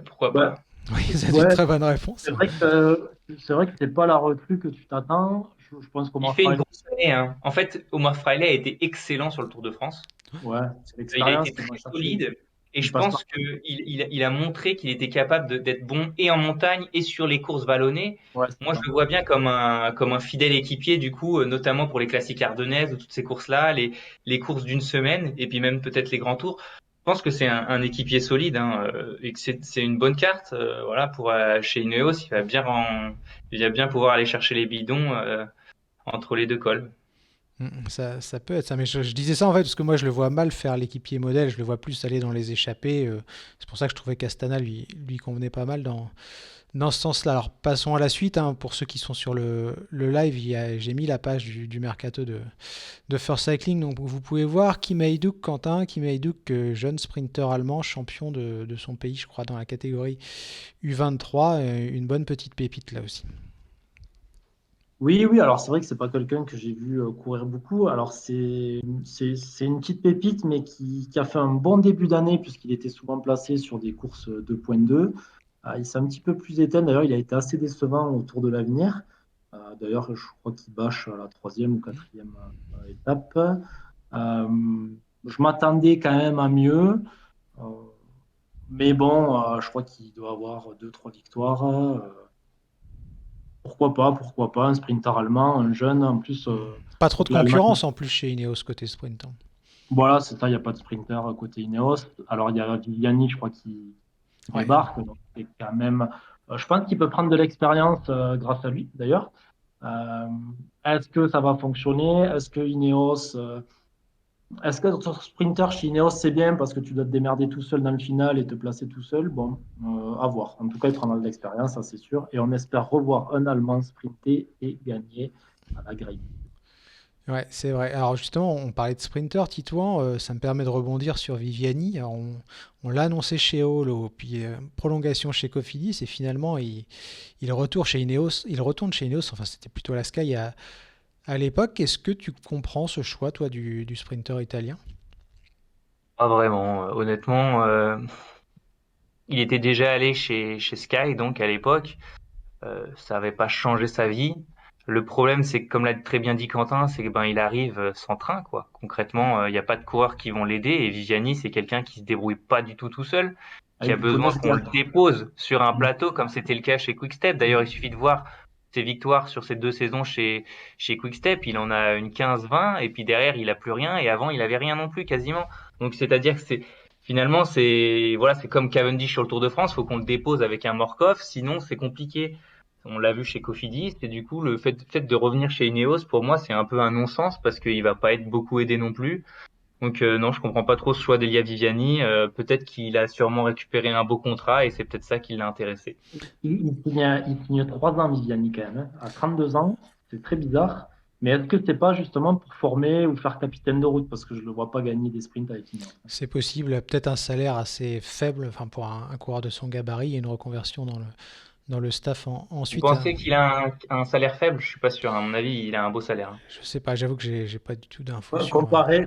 Speaker 2: Pourquoi
Speaker 3: Ouais,
Speaker 2: pas?
Speaker 1: Oui, c'est une
Speaker 3: ouais,
Speaker 1: très bonne réponse.
Speaker 3: c'est vrai que c'est pas la recrue que tu t'attends. Je pense
Speaker 2: Il
Speaker 3: qu'Omar
Speaker 2: fait une
Speaker 3: Fraile,
Speaker 2: grosse année, hein. En fait, Omar Fraile a été excellent sur le Tour de France.
Speaker 3: ouais, c'est
Speaker 2: Il a
Speaker 3: l'expérience
Speaker 2: été
Speaker 3: qu'ils
Speaker 2: très
Speaker 3: vont chercher.
Speaker 2: solide et
Speaker 3: Il
Speaker 2: je
Speaker 3: passe
Speaker 2: pense
Speaker 3: par.
Speaker 2: qu'il a montré qu'il était capable d'être bon et en montagne et sur les courses vallonnées.
Speaker 3: Ouais, c'est
Speaker 2: Moi, je
Speaker 3: ça.
Speaker 2: le vois bien comme un fidèle équipier, du coup, notamment pour les classiques ardennaises ou toutes ces courses-là, les courses d'une semaine et puis même peut-être les grands tours. Je pense que c'est un équipier solide hein, et que c'est une bonne carte. Voilà, pour chez Ineos, il va bien pouvoir aller chercher les bidons entre les deux cols.
Speaker 1: Ça peut être ça, mais je disais ça en fait parce que moi je le vois mal faire l'équipier modèle, je le vois plus aller dans les échappées. C'est pour ça que je trouvais qu'Astana lui convenait pas mal dans ce sens-là. Alors passons à la suite, hein. Pour ceux qui sont sur le live, j'ai mis la page du mercato de First Cycling, donc vous pouvez voir Kim Heiduk, Quentin, Kim Heiduk, jeune sprinter allemand, champion de son pays, je crois, dans la catégorie U23, une bonne petite pépite là aussi.
Speaker 3: Oui, oui, alors c'est vrai que c'est pas quelqu'un que j'ai vu courir beaucoup. Alors c'est une petite pépite, mais qui a fait un bon début d'année puisqu'il était souvent placé sur des courses 2.2. Il s'est un petit peu plus éteint. D'ailleurs, il a été assez décevant au Tour de l'Avenir. D'ailleurs, je crois qu'il bâche à la troisième ou quatrième étape. Je m'attendais quand même à mieux. Euh, mais bon, je crois qu'il doit avoir deux, trois victoires. Pourquoi pas, un sprinter allemand, un jeune, en plus,
Speaker 1: Pas trop de
Speaker 3: l'Allemagne,
Speaker 1: concurrence en plus chez Ineos côté sprint, hein.
Speaker 3: voilà, c'est ça, il n'y a pas de sprinter côté Ineos. Alors, il y a Viviani, je crois, qui
Speaker 1: Ouais.
Speaker 3: débarque, donc c'est quand même, je pense qu'il peut prendre de l'expérience grâce à lui, d'ailleurs. Euh, Est-ce que ça va fonctionner? Est-ce que être sprinter chez Ineos, c'est bien parce que tu dois te démerder tout seul dans le final et te placer tout seul? Bon, à voir. En tout cas, il prendra de l'expérience, ça c'est sûr. Et on espère revoir un Allemand sprinter et gagner à la grille.
Speaker 1: Ouais, c'est vrai. Alors justement, on parlait de sprinter, Titouan, ça me permet de rebondir sur Viviani. Alors, on l'a annoncé chez Holo, puis prolongation chez Cofidis, et finalement, il retourne chez Ineos. Il retourne chez Ineos, enfin c'était plutôt la Sky à l'époque. Est-ce que tu comprends ce choix, toi, du sprinter italien?
Speaker 2: Pas vraiment. Honnêtement, il était déjà allé chez Sky, donc à l'époque, ça n'avait pas changé sa vie. Le problème, c'est que, comme l'a très bien dit Quentin, c'est que ben il arrive sans train, quoi. Concrètement, il n'y a pas de coureurs qui vont l'aider. Et Viviani, c'est quelqu'un qui se débrouille pas du tout tout seul. qui a
Speaker 3: avec du
Speaker 2: besoin qu'on le
Speaker 3: potentiel.
Speaker 2: dépose sur un plateau, comme c'était le cas chez Quick-Step. D'ailleurs, il suffit de voir ses victoires sur ces 2 saisons chez Quick-Step. Il en a une 15-20, et puis derrière, il a plus rien, et avant, il avait rien non plus, quasiment. Donc, c'est-à-dire que finalement, voilà, c'est comme Cavendish sur le Tour de France, faut qu'on le dépose avec un Morkov, sinon c'est compliqué. On l'a vu chez Cofidis, et du coup, le fait de revenir chez Ineos, pour moi, c'est un peu un non-sens, parce qu'il va pas être beaucoup aidé non plus. Donc non, je comprends pas trop ce choix d'Elia Viviani. Peut-être qu'il a sûrement récupéré un beau contrat et c'est peut-être ça qui l'a intéressé.
Speaker 3: Il signe 3 ans, Viviani, quand même, hein. À 32 ans, c'est très bizarre. Mais est-ce que c'est pas justement pour former ou faire capitaine de route? Parce que je le vois pas gagner des sprints avec Ineos.
Speaker 1: C'est possible, peut-être un salaire assez faible, enfin pour un coureur de son gabarit et une reconversion dans le staff
Speaker 2: Vous
Speaker 1: ensuite.
Speaker 2: pensez qu'il a un salaire faible? Je suis pas sûr. À mon avis, il a un beau salaire, hein.
Speaker 1: Je sais pas, j'avoue que j'ai pas du tout d'infos
Speaker 3: Ouais,
Speaker 1: sur.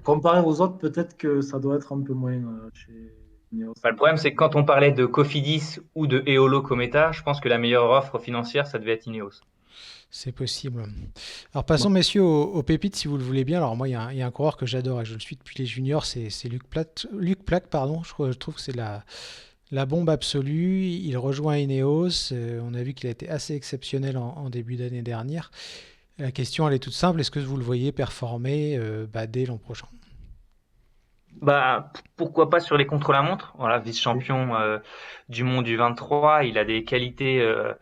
Speaker 3: comparé aux autres, peut-être que ça doit être un peu moins chez Ineos.
Speaker 2: Bah, le problème, c'est que quand on parlait de Cofidis ou de Eolo Cometa, je pense que la meilleure offre financière, ça devait être Ineos.
Speaker 1: C'est possible. Alors passons messieurs aux pépites si vous le voulez bien. Alors moi il y a un coureur que j'adore et je le suis depuis les juniors, c'est Luc Plack, pardon. Je trouve que c'est la bombe absolue. Il rejoint Ineos. On a vu qu'il a été assez exceptionnel en début d'année dernière. La question elle est toute simple. Est-ce que vous le voyez performer dès l'an prochain?
Speaker 2: Bah, pourquoi pas sur les contre-la-montre? Voilà, vice-champion du monde du 23, il a des qualités euh,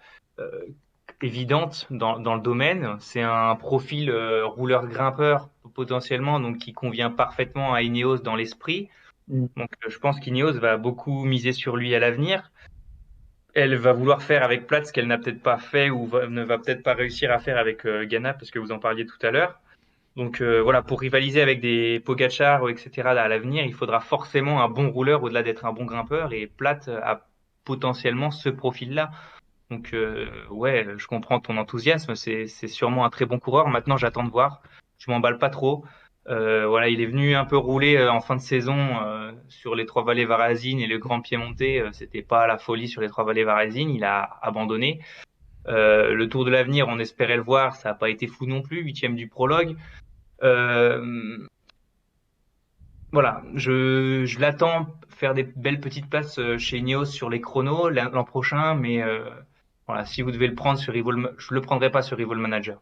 Speaker 2: évidente dans le domaine. C'est un profil rouleur-grimpeur potentiellement, donc qui convient parfaitement à Ineos dans l'esprit.
Speaker 3: Mm.
Speaker 2: Donc je pense qu'Ineos va beaucoup miser sur lui à l'avenir. Elle va vouloir faire avec Platt ce qu'elle n'a peut-être pas fait ou ne va peut-être pas réussir à faire avec Ganna, parce que vous en parliez tout à l'heure. Donc voilà, pour rivaliser avec des Pogacar, etc. à l'avenir, il faudra forcément un bon rouleur au-delà d'être un bon grimpeur, et Platt a potentiellement ce profil-là. Donc ouais, je comprends ton enthousiasme, c'est sûrement un très bon coureur. Maintenant, j'attends de voir. Je m'emballe pas trop. Voilà, il est venu un peu rouler en fin de saison sur les Trois Vallées Varazine et le Grand Piémontais. C'était pas la folie sur les Trois Vallées Varazine. Il a abandonné. Le Tour de l'Avenir, on espérait le voir, ça n'a pas été fou non plus. 8e du prologue. Euh, voilà, je l'attends faire des belles petites places chez Ineos sur les chronos l'an prochain, mais voilà, si vous devez le prendre sur je le prendrai pas sur Evil Manager.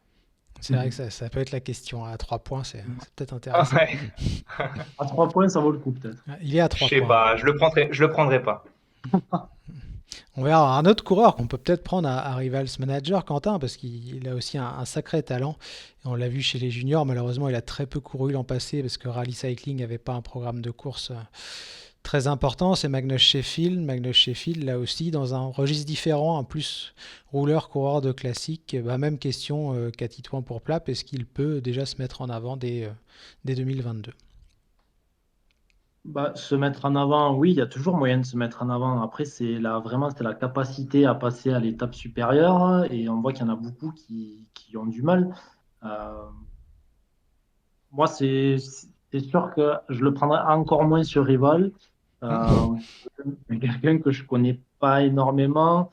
Speaker 1: C'est vrai que ça peut être la question. À 3 points, c'est peut-être
Speaker 2: Ah
Speaker 1: intéressant.
Speaker 2: ouais,
Speaker 3: À 3 points, ça vaut le coup, peut-être.
Speaker 1: Il est à
Speaker 2: je
Speaker 1: 3
Speaker 2: sais
Speaker 1: points.
Speaker 2: pas, je le prendrai pas.
Speaker 1: On verra un autre coureur qu'on peut peut-être prendre à Rivals Manager, Quentin, parce qu'il a aussi un sacré talent. Et on l'a vu chez les juniors, malheureusement, il a très peu couru l'an passé parce que Rally Cycling n'avait pas un programme de course très important. C'est Magnus Sheffield. Magnus Sheffield, là aussi, dans un registre différent, un plus rouleur, coureur de classique. Même question qu'à Titouan pour Plap, est-ce qu'il peut déjà se mettre en avant dès 2022?
Speaker 3: Bah, se mettre en avant, oui, il y a toujours moyen de se mettre en avant. Après, vraiment, c'est la capacité à passer à l'étape supérieure. Et on voit qu'il y en a beaucoup qui ont du mal. Euh, Moi, c'est sûr que je le prendrai encore moins sur Rival. Euh, Quelqu'un que je connais pas énormément.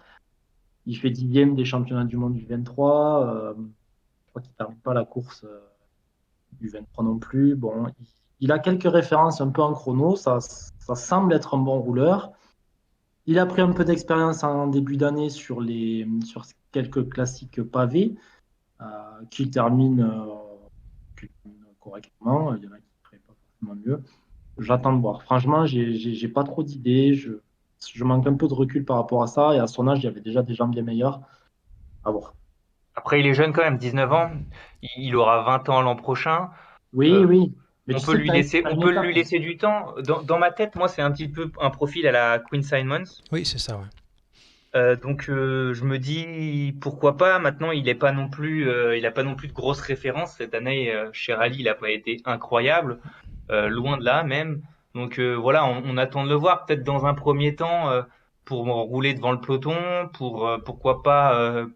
Speaker 3: Il fait 10e des championnats du monde du 23. Je crois qu'il ne termine pas la course du 23 non plus. Bon, il a quelques références un peu en chrono. Ça semble être un bon rouleur. Il a pris un peu d'expérience en début d'année sur quelques classiques pavés euh, qu'il termine, qu'il termine correctement. Il y en a qui ne feraient pas forcément mieux. J'attends de voir. Franchement, j'ai pas trop d'idées. Je manque un peu de recul par rapport à ça. Et à son âge, il y avait déjà des gens bien meilleurs. À voir.
Speaker 2: Après, il est jeune quand même, 19 ans. Il aura 20 ans l'an prochain.
Speaker 3: Oui,
Speaker 2: Euh,
Speaker 3: oui. Mais tu sais, tu as
Speaker 2: On
Speaker 3: une
Speaker 2: peut
Speaker 3: étape.
Speaker 2: lui laisser du temps. Dans ma tête, moi, c'est un petit peu un profil à la Queen Simons.
Speaker 1: Oui, c'est ça, ouais.
Speaker 2: Donc je me dis pourquoi pas. Maintenant, il a pas non plus de grosses références cette année chez Rally. Il a pas été incroyable, loin de là même. Donc voilà, on attend de le voir. Peut-être dans un premier temps pour rouler devant le peloton, pour pourquoi pas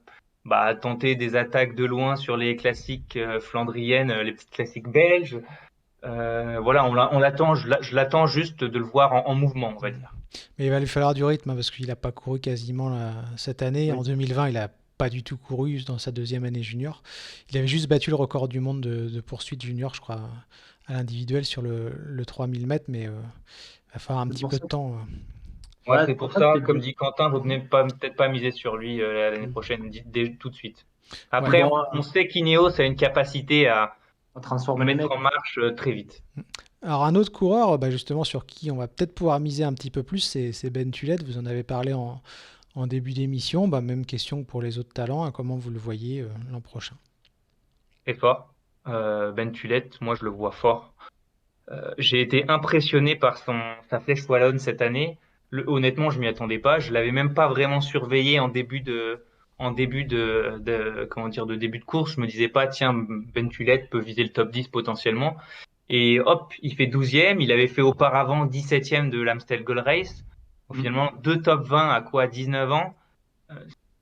Speaker 2: tenter des attaques de loin sur les classiques flandriennes, les petites classiques belges. Voilà, on l'attend. Je l'attends juste de le voir en mouvement, on va dire.
Speaker 1: Mais il va lui falloir du rythme parce qu'il n'a pas couru quasiment cette année. En
Speaker 3: Oui.
Speaker 1: 2020, il n'a pas du tout couru dans sa deuxième année junior. Il avait juste battu le record du monde de poursuite junior, je crois, à l'individuel sur le 3000 mètres, mais il va falloir un
Speaker 3: C'est
Speaker 1: petit
Speaker 3: pour
Speaker 1: peu
Speaker 3: ça
Speaker 1: de temps.
Speaker 2: Ouais,
Speaker 3: Ouais,
Speaker 2: c'est
Speaker 3: en
Speaker 2: pour
Speaker 3: fait,
Speaker 2: ça,
Speaker 3: c'est
Speaker 2: comme
Speaker 3: deux.
Speaker 2: dit Quentin, vaut peut-être pas miser sur lui l'année prochaine, tout de suite.
Speaker 1: Ouais.
Speaker 3: Mais
Speaker 2: Après,
Speaker 3: bon,
Speaker 2: on sait qu'Ineos a une capacité à
Speaker 3: à transformer les
Speaker 2: mettre
Speaker 3: mecs.
Speaker 2: en marche très vite.
Speaker 1: Alors un autre coureur, bah, justement sur qui on va peut-être pouvoir miser un petit peu plus, c'est Ben Tullet. Vous en avez parlé en début d'émission. Bah, même question que pour les autres talents, hein, comment vous le voyez l'an prochain?
Speaker 2: Très fort. Ben Tulette, moi je le vois fort. J'ai été impressionné par sa flèche wallonne cette année. Honnêtement, je m'y attendais pas. Je l'avais même pas vraiment surveillé comment dire, de début de course. Je me disais pas, tiens, Ben Tulette peut viser le top 10 potentiellement. Et hop, il fait 12e. Il avait fait auparavant 17e de l'Amstel Gold Race. Donc,
Speaker 3: Mm.
Speaker 2: finalement, deux top 20 à quoi, 19 ans. Euh,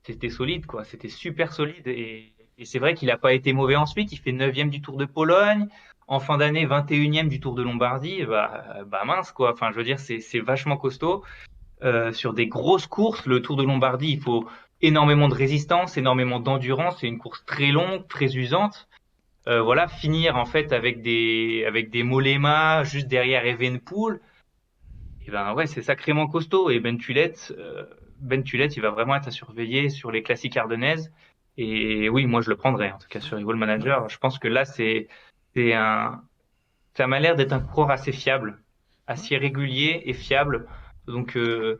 Speaker 2: C'était solide, quoi. C'était super solide. Et c'est vrai qu'il n'a pas été mauvais ensuite. Il fait 9e du Tour de Pologne. En fin d'année, 21e du Tour de Lombardie. Bah mince, quoi. Enfin, je veux dire, c'est vachement costaud. Sur des grosses courses, le Tour de Lombardie, il faut énormément de résistance, énormément d'endurance. C'est une course très longue, très usante. Voilà, finir en fait avec des Mollema juste derrière Evenepoel. Et ben ouais, c'est sacrément costaud. Et Ben Tulette, il va vraiment être à surveiller sur les classiques ardennaises. Et oui, moi je le prendrais, en tout cas sur Evo Manager. Je pense que là, c'est un, ça m'a l'air d'être un coureur assez fiable, assez régulier et fiable. Donc, euh,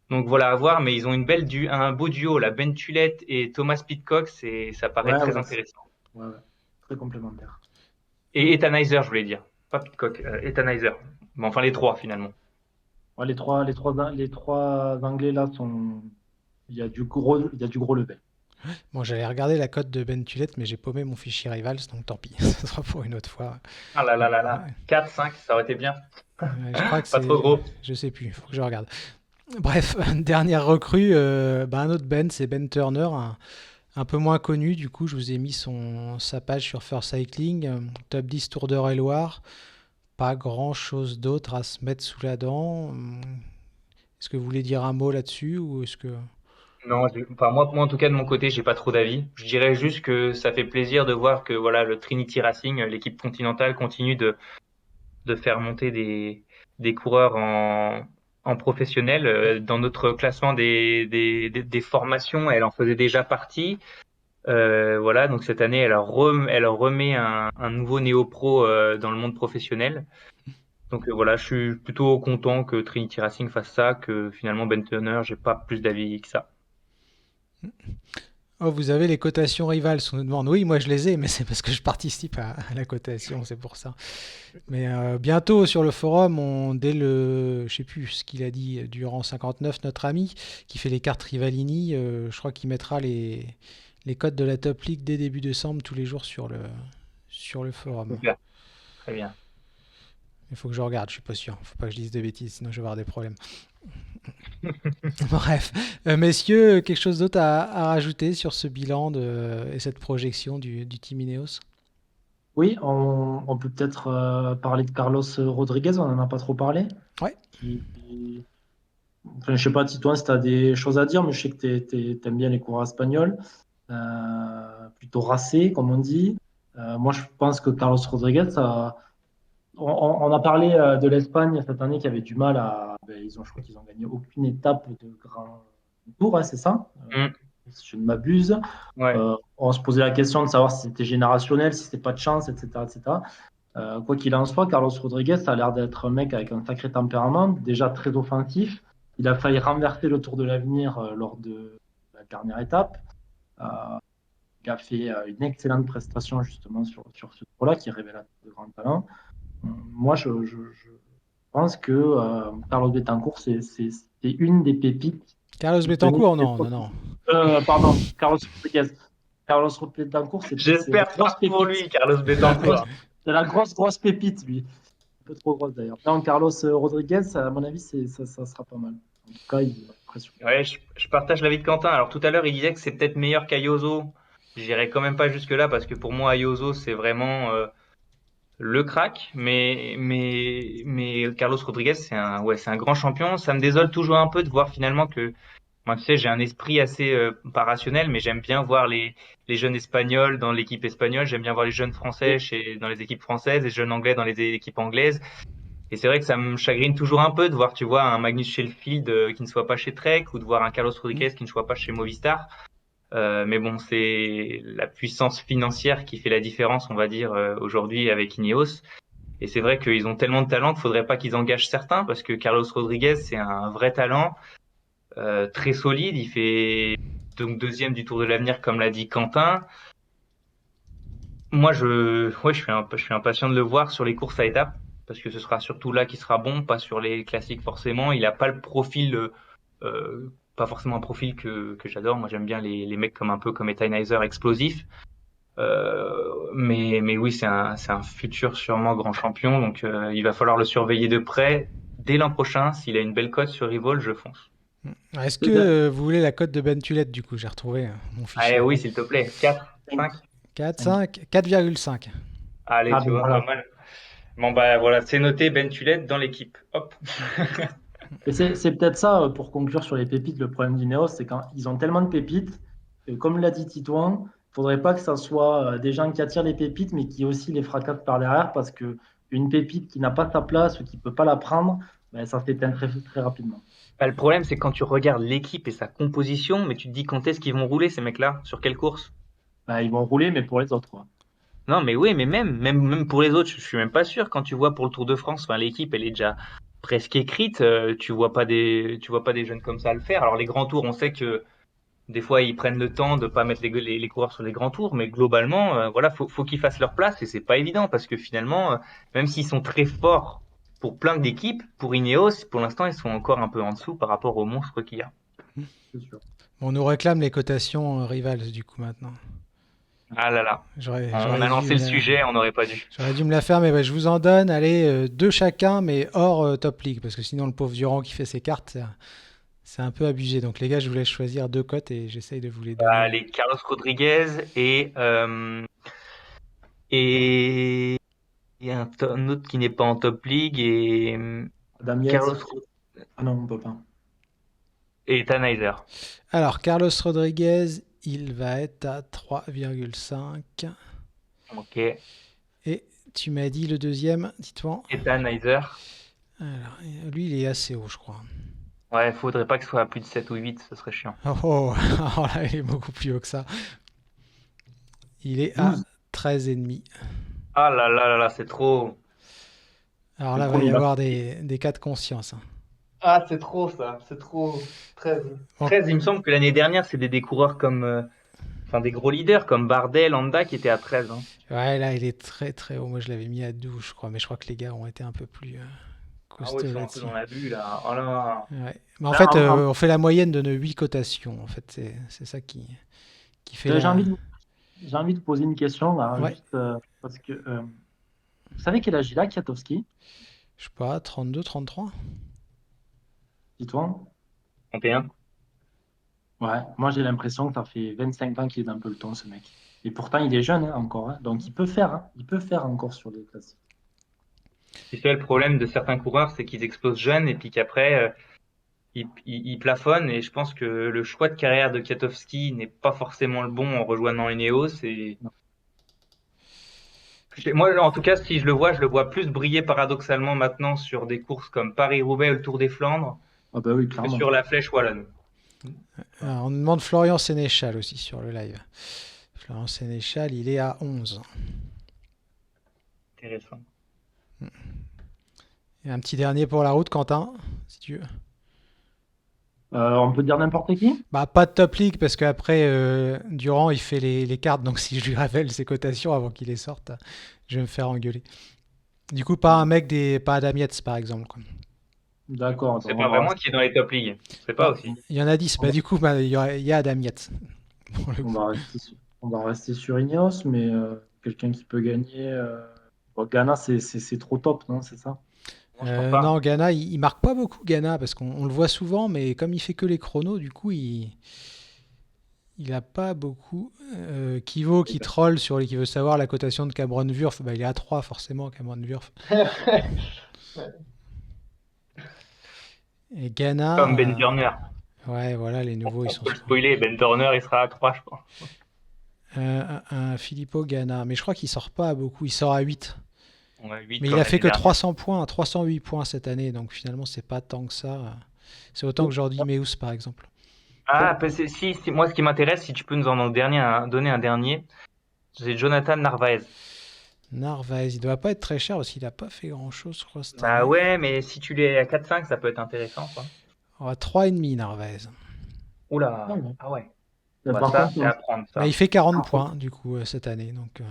Speaker 2: donc voilà à voir. Mais ils ont un beau duo, la Ben Tulette et Thomas Pidcock, ça paraît
Speaker 3: Ouais,
Speaker 2: très
Speaker 3: ouais,
Speaker 2: intéressant.
Speaker 3: ouais, ouais. Très complémentaire.
Speaker 2: Et Ethanizer, je voulais dire, pas Pidcock, Ethanizer. Bon, enfin les trois finalement.
Speaker 3: Ouais, les trois Anglais là sont. Il y a du gros level.
Speaker 1: Bon, j'allais regarder la cote de Ben Tullet, mais j'ai paumé mon fichier Rivals, donc tant pis, ce sera pour une autre fois.
Speaker 2: Ah là là là là.
Speaker 1: Ouais.
Speaker 2: 4, 5, ça aurait été bien.
Speaker 1: Je crois que
Speaker 2: Pas trop
Speaker 1: c'est.
Speaker 2: gros.
Speaker 1: Je sais plus, il faut que je regarde. Bref, dernière recrue, bah, un autre Ben, c'est Ben Turner, un peu moins connu. Du coup, je vous ai mis sa page sur First Cycling, top 10 Tour d'Eure-et-Loire. Pas grand chose d'autre à se mettre sous la dent. Est-ce que vous voulez dire un mot là-dessus ou est-ce que.
Speaker 2: Non, enfin moi en tout cas de mon côté, j'ai pas trop d'avis. Je dirais juste que ça fait plaisir de voir que voilà le Trinity Racing, l'équipe continentale, continue de faire monter des coureurs en professionnel. Dans notre classement des formations, elle en faisait déjà partie. Voilà, donc cette année, elle remet un nouveau néo-pro dans le monde professionnel. Donc voilà, je suis plutôt content que Trinity Racing fasse ça, que finalement Ben Turner, j'ai pas plus d'avis que ça.
Speaker 1: Oh, vous avez les cotations Rivals, on nous demande. Oui, moi je les ai, mais c'est parce que je participe à la cotation, c'est pour ça. Mais bientôt sur le forum, je sais plus ce qu'il a dit durant 59, notre ami qui fait les cartes Rivalini, je crois qu'il mettra les codes de la Top League dès début décembre tous les jours sur le forum.
Speaker 2: Super, très bien.
Speaker 1: Il faut que je regarde, je suis pas sûr. Faut pas que je dise de bêtises, sinon je vais avoir des problèmes. Bref, messieurs, quelque chose d'autre à rajouter sur ce bilan et cette projection du Team Ineos?
Speaker 3: Oui, on peut peut-être parler de Carlos Rodriguez, on n'en a pas trop parlé.
Speaker 1: Ouais.
Speaker 3: Enfin, je sais pas, Titouan, si tu as des choses à dire, mais je sais que tu aimes bien les coureurs espagnols, plutôt racés, comme on dit. Moi, je pense que Carlos Rodriguez, on a parlé de l'Espagne cette année qui avait du mal à. Ben, je crois qu'ils ont gagné aucune étape de grand tour, hein, c'est ça?
Speaker 2: Mm,
Speaker 3: Si je ne m'abuse.
Speaker 2: ouais,
Speaker 3: On se posait la question de savoir si c'était générationnel, si c'était pas de chance, etc., etc. Quoi qu'il en soit, Carlos Rodriguez, ça a l'air d'être un mec avec un sacré tempérament, déjà très offensif. Il a failli renverser le Tour de l'Avenir lors de la dernière étape. Euh, il a fait une excellente prestation justement sur ce tour-là, qui est révélateur de grand talent. Moi, je pense que Carlos Betancourt, c'est une des pépites
Speaker 1: Carlos
Speaker 3: qui tenait
Speaker 1: Betancourt,
Speaker 3: les
Speaker 1: non, non,
Speaker 3: trophées.
Speaker 1: non.
Speaker 3: Pardon, Carlos Rodriguez. Carlos Betancourt, c'est la
Speaker 2: j'espère
Speaker 3: grosse
Speaker 2: pas pour
Speaker 3: pépite.
Speaker 2: lui, Carlos
Speaker 3: C'est la grosse,
Speaker 2: Betancourt.
Speaker 3: c'est la grosse pépite, lui. Un peu trop grosse d'ailleurs. Non, Carlos Rodriguez, à mon avis, ça sera pas mal. En tout cas, il a l'impression.
Speaker 2: Ouais, je partage l'avis de Quentin. Alors tout à l'heure, il disait que c'est peut-être meilleur qu'Ayuso. J'irai quand même pas jusque-là parce que pour moi, Ayuso, c'est vraiment le crack. Mais Carlos Rodriguez, c'est un grand champion. Ça me désole toujours un peu de voir finalement que moi, tu sais, j'ai un esprit assez pas rationnel, mais j'aime bien voir les jeunes espagnols dans l'équipe espagnole. J'aime bien voir les jeunes français dans les équipes françaises, les jeunes anglais dans les équipes anglaises. Et c'est vrai que ça me chagrine toujours un peu de voir, tu vois, un Magnus Sheffield qui ne soit pas chez Trek ou de voir un Carlos Rodriguez qui ne soit pas chez Movistar. Mais bon, c'est la puissance financière qui fait la différence, on va dire, aujourd'hui avec Ineos. Et c'est vrai qu'ils ont tellement de talent qu'il faudrait pas qu'ils engagent certains parce que Carlos Rodriguez, c'est un vrai talent, très solide. Il fait donc deuxième du Tour de l'Avenir, comme l'a dit Quentin. Moi, je suis impatient de le voir sur les courses à étapes parce que ce sera surtout là qu'il sera bon, pas sur les classiques forcément. Il a pas le profil, pas forcément un profil que j'adore. Moi, j'aime bien les mecs comme un peu comme Etienizer explosif. Mais oui, c'est un futur sûrement grand champion, donc il va falloir le surveiller de près. Dès l'an prochain, s'il a une belle cote sur Rivol, je fonce.
Speaker 1: Est-ce que
Speaker 3: Peut-être
Speaker 1: vous voulez la cote de Ben Tulette du coup? J'ai retrouvé mon
Speaker 2: Ah
Speaker 1: fichier.
Speaker 2: oui, s'il te plaît. 4, 5.
Speaker 1: 4,
Speaker 3: 5.
Speaker 1: 5, 4,5.
Speaker 2: Allez,
Speaker 3: Ah
Speaker 2: tu
Speaker 3: ben
Speaker 2: vois, pas
Speaker 3: voilà.
Speaker 2: mal. Bon bah voilà, c'est noté Ben Tulette dans l'équipe. Hop.
Speaker 3: Et c'est peut-être ça, pour conclure sur les pépites, le problème d'Ineos, c'est quand ils ont tellement de pépites, que, comme l'a dit Titouan, il ne faudrait pas que ça soit des gens qui attirent les pépites, mais qui aussi les fracassent par derrière, parce que une pépite qui n'a pas sa place ou qui ne peut pas la prendre, ben, ça s'éteint très, très rapidement.
Speaker 2: Bah, le problème, c'est quand tu regardes l'équipe et sa composition, mais tu te dis quand est-ce qu'ils vont rouler ces mecs-là, sur quelle course?
Speaker 3: Ben, ils vont rouler, mais pour les autres, quoi.
Speaker 2: Non, mais oui, mais même pour les autres, je suis même pas sûr. Quand tu vois pour le Tour de France, enfin, l'équipe, elle est déjà presque écrite. Tu vois pas des jeunes comme ça le faire. Alors, les grands tours, on sait que des fois, ils prennent le temps de pas mettre les coureurs sur les grands tours, mais globalement, voilà, faut qu'ils fassent leur place et c'est pas évident parce que finalement, même s'ils sont très forts pour plein d'équipes, pour Ineos, pour l'instant, ils sont encore un peu en dessous par rapport aux monstres qu'il y a.
Speaker 3: C'est sûr.
Speaker 1: On nous réclame les cotations rivales du coup maintenant.
Speaker 2: Ah là là, on
Speaker 1: J'aurais
Speaker 2: a
Speaker 1: dû
Speaker 2: lancé
Speaker 1: me
Speaker 2: le
Speaker 1: la,
Speaker 2: sujet, on n'aurait pas dû.
Speaker 1: j'aurais dû me la faire, mais bah, je vous en donne. Allez, deux chacun, mais hors top league, parce que sinon le pauvre Durand qui fait ses cartes, c'est un peu abusé. Donc les gars, je vous laisse choisir deux cotes et j'essaye de vous les donner.
Speaker 2: Les Carlos Rodriguez et un autre qui n'est pas en top league et
Speaker 3: Adam
Speaker 2: Carlos
Speaker 3: Yates. Ah non, on ne peut pas.
Speaker 2: et Tannheiser.
Speaker 1: Alors, Carlos Rodriguez, il va être à 3,5.
Speaker 2: Ok.
Speaker 1: Et tu m'as dit le deuxième, dis-toi.
Speaker 2: Et Tannheiser.
Speaker 1: Alors, lui, il est assez haut, je crois.
Speaker 2: Ouais, faudrait pas que ce soit à plus de 7 ou 8, ce serait chiant.
Speaker 1: Oh, oh, alors là, il est beaucoup plus haut que ça. Il est à
Speaker 3: 12.
Speaker 1: 13,5.
Speaker 2: Ah là là là là, c'est trop.
Speaker 1: Alors
Speaker 3: C'est
Speaker 1: là, il
Speaker 3: trop
Speaker 1: va y
Speaker 3: lourd.
Speaker 1: avoir des cas de conscience, hein.
Speaker 2: Ah, c'est trop ça, c'est trop. 13.
Speaker 1: Bon,
Speaker 2: 13, il me semble que l'année dernière, c'était des coureurs comme. Enfin, des gros leaders comme Bardet, Landa qui étaient à 13. Hein.
Speaker 1: ouais, là, il est très très haut. Moi, je l'avais mis à 12, je crois. Mais je crois que les gars ont été un peu plus
Speaker 2: Ah ouais, ils
Speaker 1: costauds
Speaker 2: sont un peu
Speaker 1: là-dessus.
Speaker 2: dans l'abus là. Oh là.
Speaker 1: Ouais. Mais en
Speaker 3: Là,
Speaker 1: fait, on fait la moyenne de nos 8 cotations. En fait, c'est ça qui fait
Speaker 3: j'ai
Speaker 1: la...
Speaker 3: envie j'ai envie de poser une question, là,
Speaker 1: Ouais,
Speaker 3: juste parce que vous savez quel âge il a, Kwiatkowski,
Speaker 1: je sais pas, 32, 33.
Speaker 3: dis-toi?
Speaker 2: 31.
Speaker 3: Ouais, moi j'ai l'impression que ça fait 25 ans qu'il est dans le peloton, ce mec. Et pourtant, il est jeune, hein, encore, hein. Donc il peut faire, hein. Il peut faire encore sur les classiques.
Speaker 2: Tu sais, le problème de certains coureurs, c'est qu'ils explosent jeunes et puis qu'après, ils plafonnent. Et je pense que le choix de carrière de Kwiatkowski n'est pas forcément le bon en rejoignant Ineos. Et
Speaker 3: Non.
Speaker 2: moi, en tout cas, si je le vois plus briller paradoxalement maintenant sur des courses comme Paris-Roubaix ou le Tour des Flandres
Speaker 3: Ah bah oui,
Speaker 2: que
Speaker 3: clairement.
Speaker 2: sur la Flèche Wallonne.
Speaker 3: Ouais.
Speaker 1: On demande Florian Sénéchal aussi sur le live. Florian Sénéchal, il est à 11.
Speaker 2: Intéressant.
Speaker 1: Et un petit dernier pour la route, Quentin, si tu veux.
Speaker 3: On peut dire n'importe qui?
Speaker 1: Bah, pas de top league parce qu'après, Durand, il fait les cartes. Donc, si je lui révèle ses cotations avant qu'il les sorte, je vais me faire engueuler. Du coup, pas un mec pas Adam Yates, par exemple, quoi.
Speaker 3: D'accord,
Speaker 2: C'est
Speaker 3: donc
Speaker 2: pas vraiment qui est dans les top leagues. C'est pas
Speaker 1: Bah,
Speaker 2: aussi.
Speaker 1: il y en a 10.
Speaker 3: on
Speaker 1: Bah,
Speaker 3: va,
Speaker 1: du coup, bah, il y a Adam Yates. Pour le
Speaker 3: on
Speaker 1: coup.
Speaker 3: va on va rester sur Ineos, mais quelqu'un qui peut gagner. Bon, Ghana, c'est trop top, non? C'est ça?
Speaker 2: Non, je pense pas.
Speaker 1: Non, Ghana, il marque pas beaucoup, Ghana, parce qu'on le voit souvent, mais comme il fait que les chronos, du coup, il a pas beaucoup. Kivo qui troll qui veut savoir la cotation de Cameron Wurf, bah, il est à 3 forcément, Cameron Wurf. Et
Speaker 2: Comme Ben
Speaker 1: Ghana,
Speaker 2: Turner.
Speaker 1: ouais, voilà, les nouveaux, ils
Speaker 2: On
Speaker 1: sont
Speaker 2: peut le spoiler. Ben Turner, il sera à 3, je pense.
Speaker 1: un Filippo Ghana, mais je crois qu'il sort pas à beaucoup, il sort à 8.
Speaker 2: Ouais, 8
Speaker 1: Mais il
Speaker 2: comme
Speaker 1: a fait
Speaker 2: l'année
Speaker 1: que
Speaker 2: dernière.
Speaker 1: 300 points, 308 points cette année, donc finalement, c'est pas tant que ça. C'est autant que Jordi Meus, par exemple.
Speaker 2: Ah, si, moi, ce qui m'intéresse, si tu peux nous en donner un dernier, c'est Jonathan Narvaez.
Speaker 1: Narvaez, il doit pas être très cher parce qu'il a pas fait grand-chose, je crois, cette
Speaker 2: Bah
Speaker 1: année.
Speaker 2: ouais, mais si tu l'es à 4-5, ça peut être intéressant, quoi.
Speaker 1: On va 3,5 Narvaez.
Speaker 2: Oula,
Speaker 3: Ouais.
Speaker 2: ah ouais.
Speaker 3: Mais
Speaker 2: Bah
Speaker 3: par
Speaker 2: ça,
Speaker 3: contre,
Speaker 2: c'est à prendre,
Speaker 1: Mais il
Speaker 2: ça.
Speaker 1: fait 40
Speaker 3: par contre,
Speaker 1: points, du coup, cette année. Donc,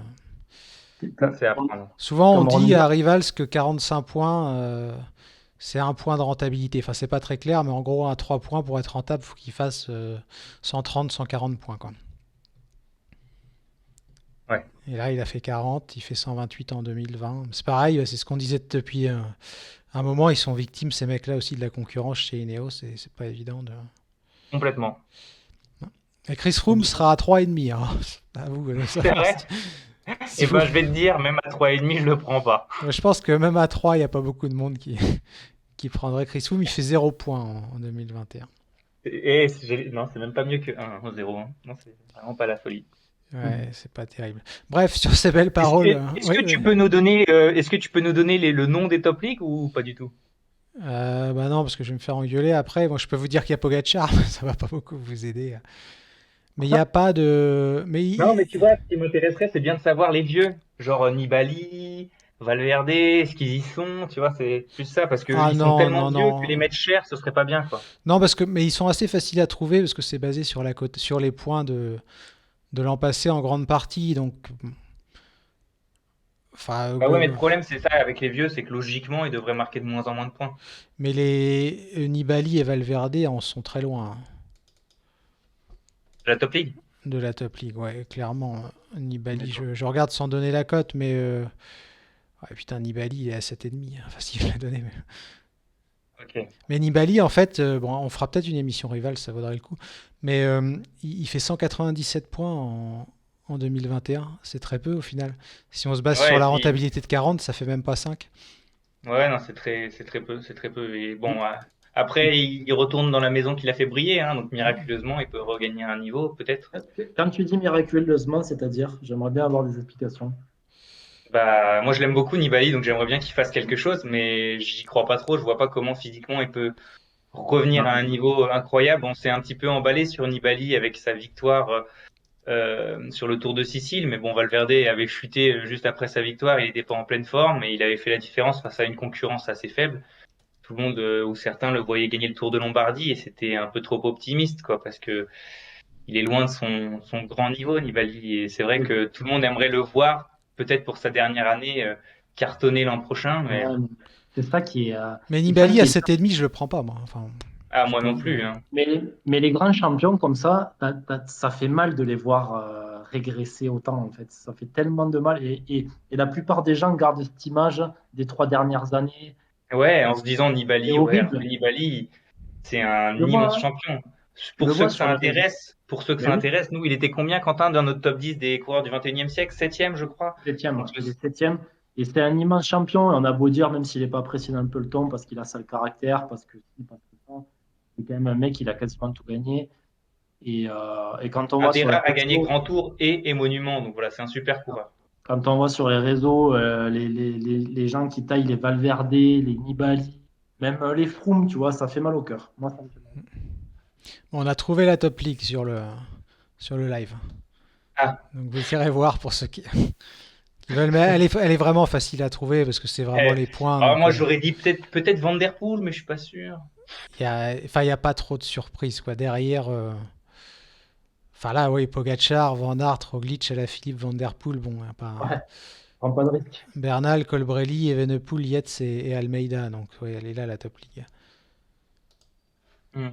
Speaker 2: Ça, c'est à prendre.
Speaker 1: souvent, on
Speaker 3: comme
Speaker 1: dit
Speaker 3: running
Speaker 1: à
Speaker 3: back,
Speaker 1: Rivals que 45 points, c'est un point de rentabilité. Enfin, c'est pas très clair, mais en gros, un 3 points pour être rentable, il faut qu'il fasse 130, 140 points, quoi.
Speaker 2: Ouais.
Speaker 1: Et là, il a fait 40, il fait 128 en 2020. C'est pareil, c'est ce qu'on disait depuis un moment. Ils sont victimes, ces mecs-là aussi, de la concurrence chez Ineos. C'est pas évident de.
Speaker 2: Complètement.
Speaker 1: Et Chris Froome sera à 3,5. Hein. À vous de
Speaker 2: C'est
Speaker 1: savoir
Speaker 2: vrai?
Speaker 1: si
Speaker 2: Eh
Speaker 1: vous.
Speaker 2: ben, je vais te dire, même à 3,5, je le prends pas.
Speaker 1: Je pense que même à 3, il n'y a pas beaucoup de monde qui prendrait Chris Froome. Il fait 0 points en 2021.
Speaker 2: Non, c'est même pas mieux que 1-0, hein. Non, c'est vraiment pas la folie.
Speaker 1: Ouais, c'est pas terrible. Bref, sur ces belles
Speaker 2: Est-ce
Speaker 1: paroles.
Speaker 2: est-ce
Speaker 1: Oui,
Speaker 2: que
Speaker 1: oui.
Speaker 2: tu peux nous donner, est-ce que tu peux nous donner le nom des top leagues ou pas du tout?
Speaker 1: Bah non, parce que je vais me faire engueuler après. Moi, je peux vous dire qu'il y a Pogacar, mais ça va pas beaucoup vous aider. Mais il n'y a pas de.
Speaker 2: Non, mais tu vois, ce qui m'intéresserait, c'est bien de savoir les vieux, genre Nibali, Valverde, est-ce qu'ils y sont, tu vois, c'est plus ça, parce
Speaker 1: Ah
Speaker 2: qu'ils sont
Speaker 1: non,
Speaker 2: tellement
Speaker 1: non,
Speaker 2: vieux que les
Speaker 1: non.
Speaker 2: mettre chers, ce serait pas bien, quoi.
Speaker 1: Non, mais ils sont assez faciles à trouver parce que c'est basé sur la côte, sur les points de l'an passé en grande partie. Donc, enfin,
Speaker 2: Bah ouais, mais le problème, c'est ça, avec les vieux, c'est que logiquement, ils devraient marquer de moins en moins de points.
Speaker 1: mais les Nibali et Valverde en sont très loin, hein,
Speaker 2: La top league?
Speaker 1: de la top league. Ouais, clairement. Nibali,
Speaker 2: D'accord.
Speaker 1: je regarde sans donner la cote, mais ouais, putain, Nibali, il est à 7,5. Hein. Enfin, si je l'ai donné.
Speaker 2: Ok.
Speaker 1: Mais Nibali, en fait, bon, on fera peut-être une émission rivale, ça vaudrait le coup. Mais il fait 197 points en 2021. C'est très peu au final. Si on se base sur
Speaker 2: Ouais, et
Speaker 1: la
Speaker 2: puis,
Speaker 1: rentabilité de 40, ça fait même pas 5.
Speaker 2: ouais, non, c'est très peu, c'est très peu. Et bon, après, il retourne dans la maison qu'il a fait briller, hein, donc miraculeusement, il peut regagner un niveau, peut-être.
Speaker 3: quand tu dis miraculeusement, c'est-à-dire, j'aimerais bien avoir des explications.
Speaker 2: Bah, moi, je l'aime beaucoup, Nibali, donc j'aimerais bien qu'il fasse quelque chose, mais j'y crois pas trop. Je vois pas comment physiquement il peut revenir à un
Speaker 3: Non.
Speaker 2: niveau incroyable. On s'est un petit peu emballé sur Nibali avec sa victoire sur le Tour de Sicile, mais bon, Valverde avait chuté juste après sa victoire. Il n'était pas en pleine forme et il avait fait la différence face à une concurrence assez faible. Tout le monde ou certains le voyaient gagner le Tour de Lombardie et c'était un peu trop optimiste, quoi, parce que il est loin de son grand niveau, Nibali. Et c'est vrai que tout le monde aimerait le voir, peut-être pour sa dernière année, cartonner l'an prochain, mais
Speaker 3: Ouais, c'est ça qui est,
Speaker 1: Mais
Speaker 3: c'est ça
Speaker 1: Nibali
Speaker 3: qui
Speaker 1: à
Speaker 3: est.
Speaker 1: 7,5, je le prends pas, moi. Enfin,
Speaker 2: ah,
Speaker 1: je
Speaker 2: moi non
Speaker 1: pense.
Speaker 2: plus, hein.
Speaker 3: Mais les grands champions comme ça, ça fait mal de les voir régresser autant en fait. Ça fait tellement de mal. Et la plupart des gens gardent cette image des 3 dernières années.
Speaker 2: Ouais, en se disant
Speaker 3: C'est
Speaker 2: Nibali, ouais, alors que
Speaker 3: horrible.
Speaker 2: Nibali, c'est un
Speaker 3: Je le
Speaker 2: immense
Speaker 3: vois, hein.
Speaker 2: champion.
Speaker 3: Je le vois sur les réseaux.
Speaker 2: Pour ceux que
Speaker 3: Ben
Speaker 2: ça
Speaker 3: oui,
Speaker 2: intéresse, nous, il était combien, Quentin, dans notre top 10 des coureurs du 21e siècle? Septième, je crois.
Speaker 3: septième, ouais.
Speaker 2: Donc,
Speaker 3: Il est septième. Et c'est un immense champion. Et on a beau dire, même s'il n'est pas apprécié dans le peloton, parce qu'il a ça le caractère, parce que ça, c'est quand même un mec, il a quasiment tout gagné. Et quand on
Speaker 2: un
Speaker 3: voit
Speaker 2: des
Speaker 3: sur les
Speaker 2: rares à gagner
Speaker 3: réseaux,
Speaker 2: Grand Tour et Monument. Donc voilà, c'est un super coureur.
Speaker 3: quand on voit sur les réseaux les gens qui taillent les Valverde, les Nibali, même les Froome, tu vois, ça fait mal au cœur. Moi, ça me fait mal.
Speaker 1: Bon, on a trouvé la top league sur le live.
Speaker 2: Ah,
Speaker 1: Donc vous irez voir pour ceux qui veulent. Mais elle est vraiment facile à trouver parce que c'est vraiment
Speaker 2: eh,
Speaker 1: les points.
Speaker 2: alors
Speaker 1: Donc
Speaker 2: moi, j'aurais dit peut-être Van Der Poel, mais je suis pas sûr.
Speaker 1: enfin, il y a pas trop de surprises quoi. Derrière, enfin là, oui, Pogacar, Van Aert, Roglic, Alaphilippe, Van Der Poel, bon, y a pas.
Speaker 3: Ouais, prends pas de risque.
Speaker 1: Bernal, Colbrelli, Evenepoel, Yates et Almeida. Donc ouais, elle est là la top league.
Speaker 2: Hmm,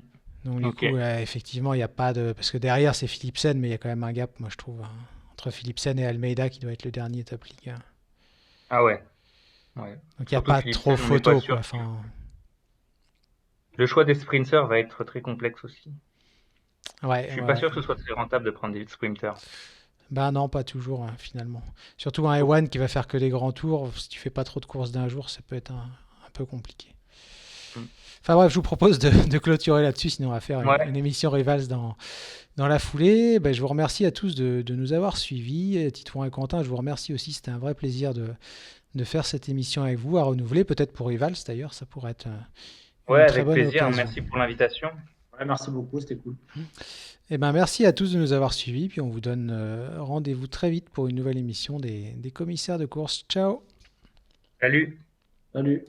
Speaker 1: Donc du
Speaker 2: ok.
Speaker 1: coup, ouais, effectivement, il n'y a pas de. Parce que derrière, c'est Philipsen, mais il y a quand même un gap, moi je trouve, hein, entre Philipsen et Almeida qui doit être le dernier top league. Hein.
Speaker 2: Ah ouais, ouais.
Speaker 1: Donc il n'y a
Speaker 2: Surtout
Speaker 1: pas trop
Speaker 2: Philipsen, on n'est pas
Speaker 1: photo, quoi.
Speaker 2: sûr.
Speaker 1: Enfin,
Speaker 2: Le choix des sprinters va être très complexe aussi. Je
Speaker 1: ouais,
Speaker 2: suis
Speaker 1: ouais,
Speaker 2: pas
Speaker 1: ouais.
Speaker 2: sûr que ce soit très rentable de prendre des sprinters.
Speaker 1: Ben non, pas toujours, hein, finalement. Surtout un Ewan qui va faire que des grands tours, si tu fais pas trop de courses d'un jour, ça peut être un peu compliqué.
Speaker 2: Hmm.
Speaker 1: Enfin bref, je vous propose de clôturer là-dessus, sinon on va faire
Speaker 2: Ouais,
Speaker 1: une émission Rivals dans la foulée. Ben, je vous remercie à tous de nous avoir suivis. Titouan et Quentin, je vous remercie aussi. C'était un vrai plaisir de faire cette émission avec vous, à renouveler, peut-être pour Rivals d'ailleurs, ça pourrait être
Speaker 2: ouais,
Speaker 1: une très
Speaker 2: avec
Speaker 1: bonne
Speaker 2: plaisir.
Speaker 1: occasion.
Speaker 2: Merci pour l'invitation.
Speaker 3: Ouais, merci beaucoup, c'était cool.
Speaker 1: Eh ben, merci à tous de nous avoir suivis, puis on vous donne rendez-vous très vite pour une nouvelle émission des commissaires de course. Ciao!
Speaker 2: Salut.
Speaker 3: Salut.